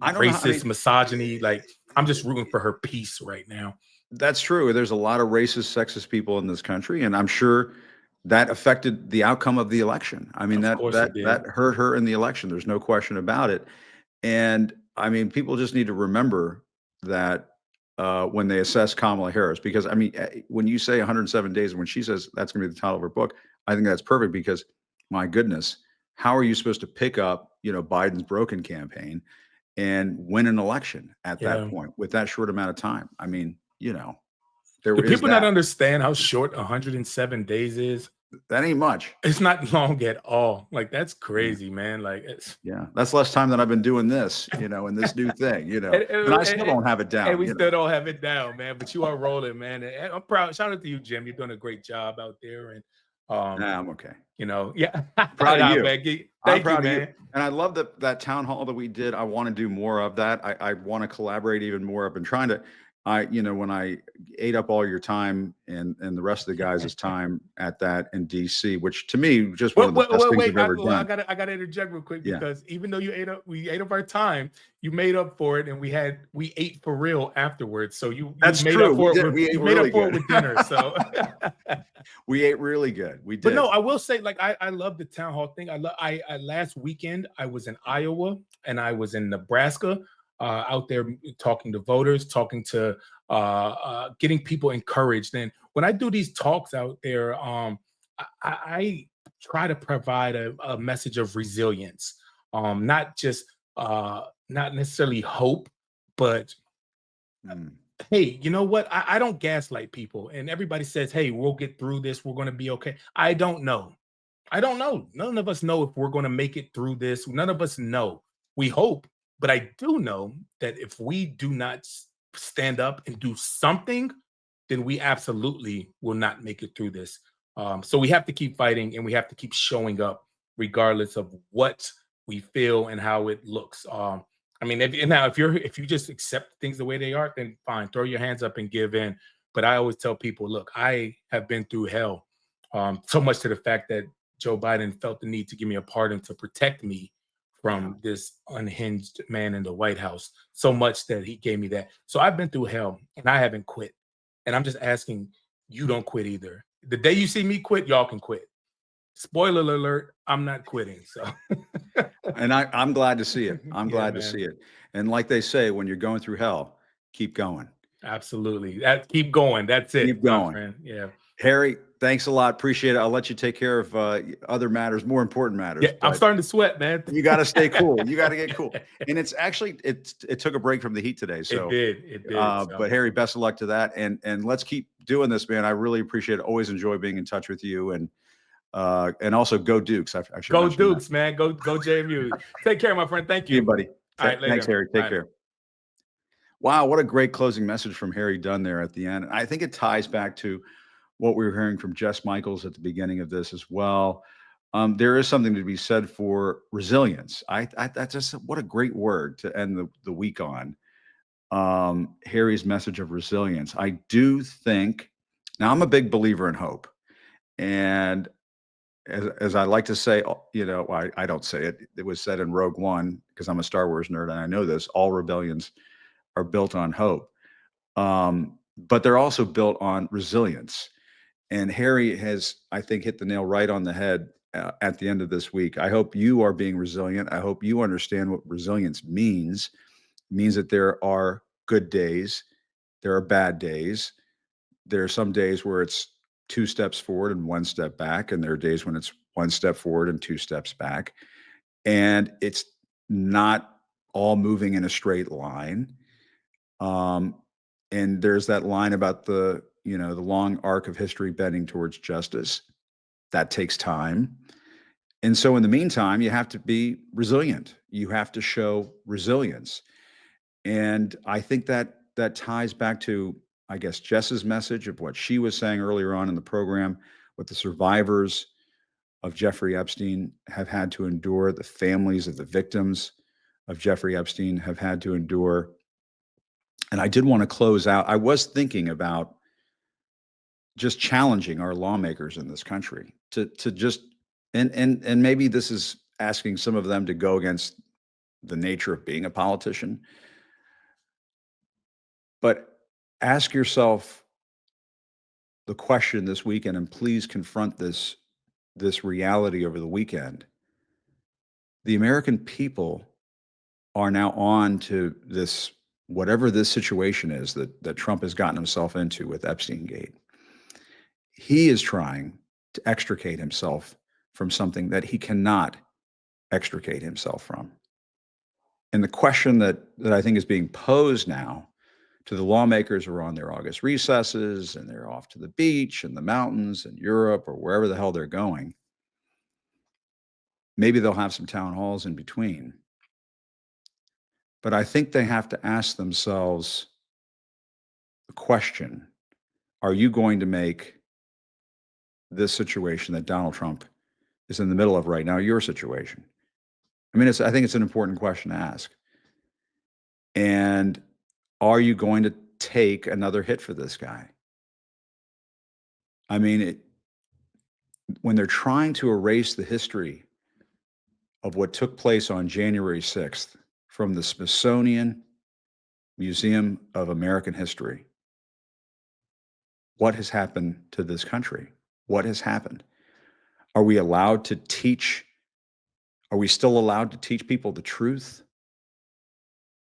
[SPEAKER 5] racist misogyny. Like, I'm just rooting for her peace right now.
[SPEAKER 1] That's true. There's a lot of racist, sexist people in this country. And I'm sure that affected the outcome of the election. I mean,
[SPEAKER 5] Of course it
[SPEAKER 1] that
[SPEAKER 5] did.
[SPEAKER 1] hurt her in the election. There's no question about it. And I mean, people just need to remember that when they assess Kamala Harris, because I mean, when you say 107 days, and when she says that's going to be the title of her book, I think that's perfect because, my goodness, how are you supposed to pick up, Biden's broken campaign and win an election at that
[SPEAKER 5] Yeah.
[SPEAKER 1] point with that short amount of time? I mean, there
[SPEAKER 5] Do
[SPEAKER 1] is
[SPEAKER 5] people not
[SPEAKER 1] that.
[SPEAKER 5] understand how short 107 days is?
[SPEAKER 1] That ain't much.
[SPEAKER 5] It's not long at all. Like, that's
[SPEAKER 1] Yeah.
[SPEAKER 5] crazy, man. Like, it's
[SPEAKER 1] Yeah, that's less time than I've been doing this, in this new thing, and I still don't have it down.
[SPEAKER 5] and we still don't have it down, man. But you are rolling, man. And I'm proud. Shout out to you, Jim. You're doing a great job out there. And
[SPEAKER 1] Nah, I'm okay.
[SPEAKER 5] yeah.
[SPEAKER 1] Proud of
[SPEAKER 5] Nah,
[SPEAKER 1] you.
[SPEAKER 5] man.
[SPEAKER 1] I'm
[SPEAKER 5] Thank you,
[SPEAKER 1] proud of you.
[SPEAKER 5] man.
[SPEAKER 1] And I love that town hall that we did. I want to do more of that. I want to collaborate even more. I've been trying to. When I ate up all your time and the rest of the guys' time at that in DC, which to me just one of the best things
[SPEAKER 5] Wait.
[SPEAKER 1] we've ever
[SPEAKER 5] I
[SPEAKER 1] done.
[SPEAKER 5] gotta interject real quick
[SPEAKER 1] Yeah.
[SPEAKER 5] because even though we ate up our time, you made up for it, and we ate for real afterwards. So
[SPEAKER 1] That's
[SPEAKER 5] made
[SPEAKER 1] true.
[SPEAKER 5] up for
[SPEAKER 1] We
[SPEAKER 5] it.
[SPEAKER 1] did. We ate
[SPEAKER 5] You made
[SPEAKER 1] really
[SPEAKER 5] up for it
[SPEAKER 1] good.
[SPEAKER 5] with dinner. So.
[SPEAKER 1] We ate really good. We did.
[SPEAKER 5] But no, I will say, like, I love the town hall thing. I last weekend I was in Iowa and I was in Nebraska, out there talking to voters, talking to getting people encouraged. And when I do these talks out there, I try to provide a message of resilience, not just not necessarily hope, but hey, you know what? I don't gaslight people. And everybody says, hey, we'll get through this. We're going to be okay. I don't know. None of us know if we're going to make it through this. None of us know. We hope. But I do know that if we do not stand up and do something, then we absolutely will not make it through this. So we have to keep fighting and we have to keep showing up regardless of what we feel and how it looks. I mean, if you just accept things the way they are, then fine, throw your hands up and give in. But I always tell people, look, I have been through hell, so much to the fact that Joe Biden felt the need to give me a pardon to protect me from this unhinged man in the White House, so much that he gave me that. So I've been through hell and I haven't quit. And I'm just asking you don't quit either. The day you see me quit, y'all can quit. Spoiler alert, I'm not quitting. So
[SPEAKER 1] And I'm glad to see it. I'm
[SPEAKER 5] Yeah,
[SPEAKER 1] glad to
[SPEAKER 5] man.
[SPEAKER 1] see it. And like they say, when you're going through hell, keep going.
[SPEAKER 5] Absolutely. Keep going. That's it.
[SPEAKER 1] Keep
[SPEAKER 5] my
[SPEAKER 1] going.
[SPEAKER 5] friend. Yeah.
[SPEAKER 1] Harry, thanks a lot. Appreciate it. I'll let you take care of other matters, more important matters.
[SPEAKER 5] Yeah, I'm
[SPEAKER 1] but
[SPEAKER 5] starting to sweat, man.
[SPEAKER 1] you got to stay cool. You got to get cool. And it's actually it took a break from the heat today. So
[SPEAKER 5] It did. So.
[SPEAKER 1] but Harry, best of luck to that. And let's keep doing this, man. I really appreciate it. Always enjoy being in touch with you. And also go Dukes. I should
[SPEAKER 5] Go
[SPEAKER 1] mention that.
[SPEAKER 5] Dukes, man. Go JMU. Take care, my friend. Thank
[SPEAKER 1] See you,
[SPEAKER 5] you.
[SPEAKER 1] buddy.
[SPEAKER 5] All right,
[SPEAKER 1] Thanks,
[SPEAKER 5] later.
[SPEAKER 1] Harry. Take
[SPEAKER 5] Bye.
[SPEAKER 1] care. Wow, what a great closing message from Harry Dunn there at the end. I think it ties back to what we were hearing from Jess Michaels at the beginning of this as well. There is something to be said for resilience. That's just what a great word to end the week on. Harry's message of resilience. I do think now I'm a big believer in hope, and as I like to say, I don't say it. It was said in Rogue One because I'm a Star Wars nerd and I know this. All rebellions are built on hope, but they're also built on resilience. And Harry has, I think, hit the nail right on the head at the end of this week. I hope you are being resilient. I hope you understand what resilience means. It means that there are good days, there are bad days. There are some days where it's 2 steps forward and 1 step back, and there are days when it's 1 step forward and 2 steps back. And it's not all moving in a straight line. And there's that line about the long arc of history bending towards justice. That takes time. And so in the meantime, you have to be resilient. You have to show resilience. And I think that ties back to, I guess, Jess's message of what she was saying earlier on in the program, what the survivors of Jeffrey Epstein have had to endure, the families of the victims of Jeffrey Epstein have had to endure. And I did want to close out. I was thinking about just challenging our lawmakers in this country to just and maybe this is asking some of them to go against the nature of being a politician. But ask yourself, the question this weekend, and please confront this reality over the weekend. The American people are now on to this, whatever this situation is that Trump has gotten himself into with Epstein Gate. He is trying to extricate himself from something that he cannot extricate himself from. And the question that I think is being posed now to the lawmakers who are on their August recesses and they're off to the beach and the mountains and Europe or wherever the hell they're going. Maybe they'll have some town halls in between. But I think they have to ask themselves the question, are you going to make this situation that Donald Trump is in the middle of right now your situation? I mean, I think it's an important question to ask. And are you going to take another hit for this guy? I mean, when they're trying to erase the history of what took place on January 6th from the Smithsonian Museum of American History, what has happened to this country? What has happened? Are we allowed to teach? Are we still allowed to teach people the truth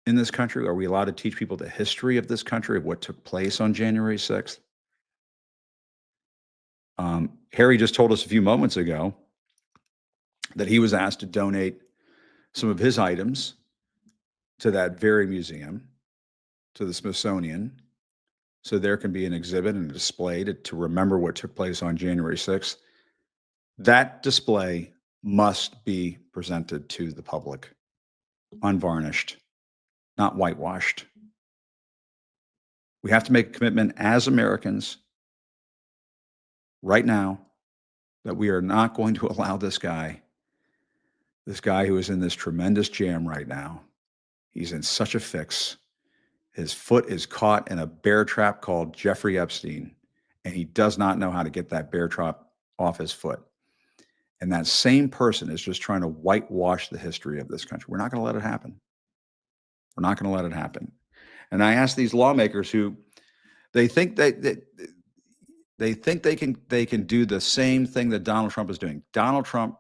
[SPEAKER 1] in this country? Are we allowed to teach people the history of this country, of what took place on January 6th? Harry just told us a few moments ago that he was asked to donate some of his items to that very museum, to the Smithsonian, so there can be an exhibit and a display to remember what took place on January 6th. That display must be presented to the public, unvarnished, not whitewashed. We have to make a commitment as Americans right now that we are not going to allow this guy who is in this tremendous jam right now. He's in such a fix. His foot is caught in a bear trap called Jeffrey Epstein, and he does not know how to get that bear trap off his foot. And that same person is just trying to whitewash the history of this country. We're not going to let it happen. We're not going to let it happen. And I ask these lawmakers who they think they can do the same thing that Donald Trump is doing. Donald Trump,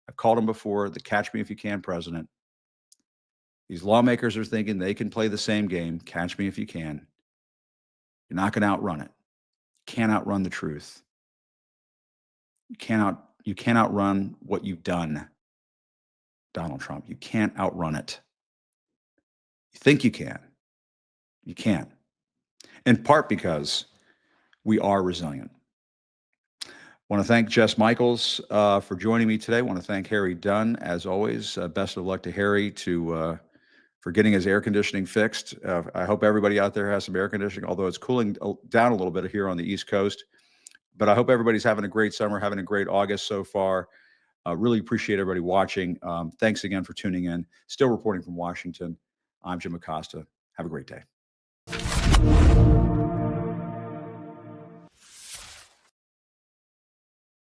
[SPEAKER 1] I've called him before, the catch me if you can president. These lawmakers are thinking they can play the same game, catch me if you can. You're not going to outrun it. You can't outrun the truth. You can't outrun what you've done, Donald Trump. You can't outrun it. You think you can. You can't. In part because we are resilient. I want to thank Jess Michaels for joining me today. I want to thank Harry Dunn, as always. Best of luck to Harry for getting his air conditioning fixed. I hope everybody out there has some air conditioning, although it's cooling down a little bit here on the East Coast. But I hope everybody's having a great summer, having a great August so far. Really appreciate everybody watching. Thanks again for tuning in. Still reporting from Washington, I'm Jim Acosta. Have a great day.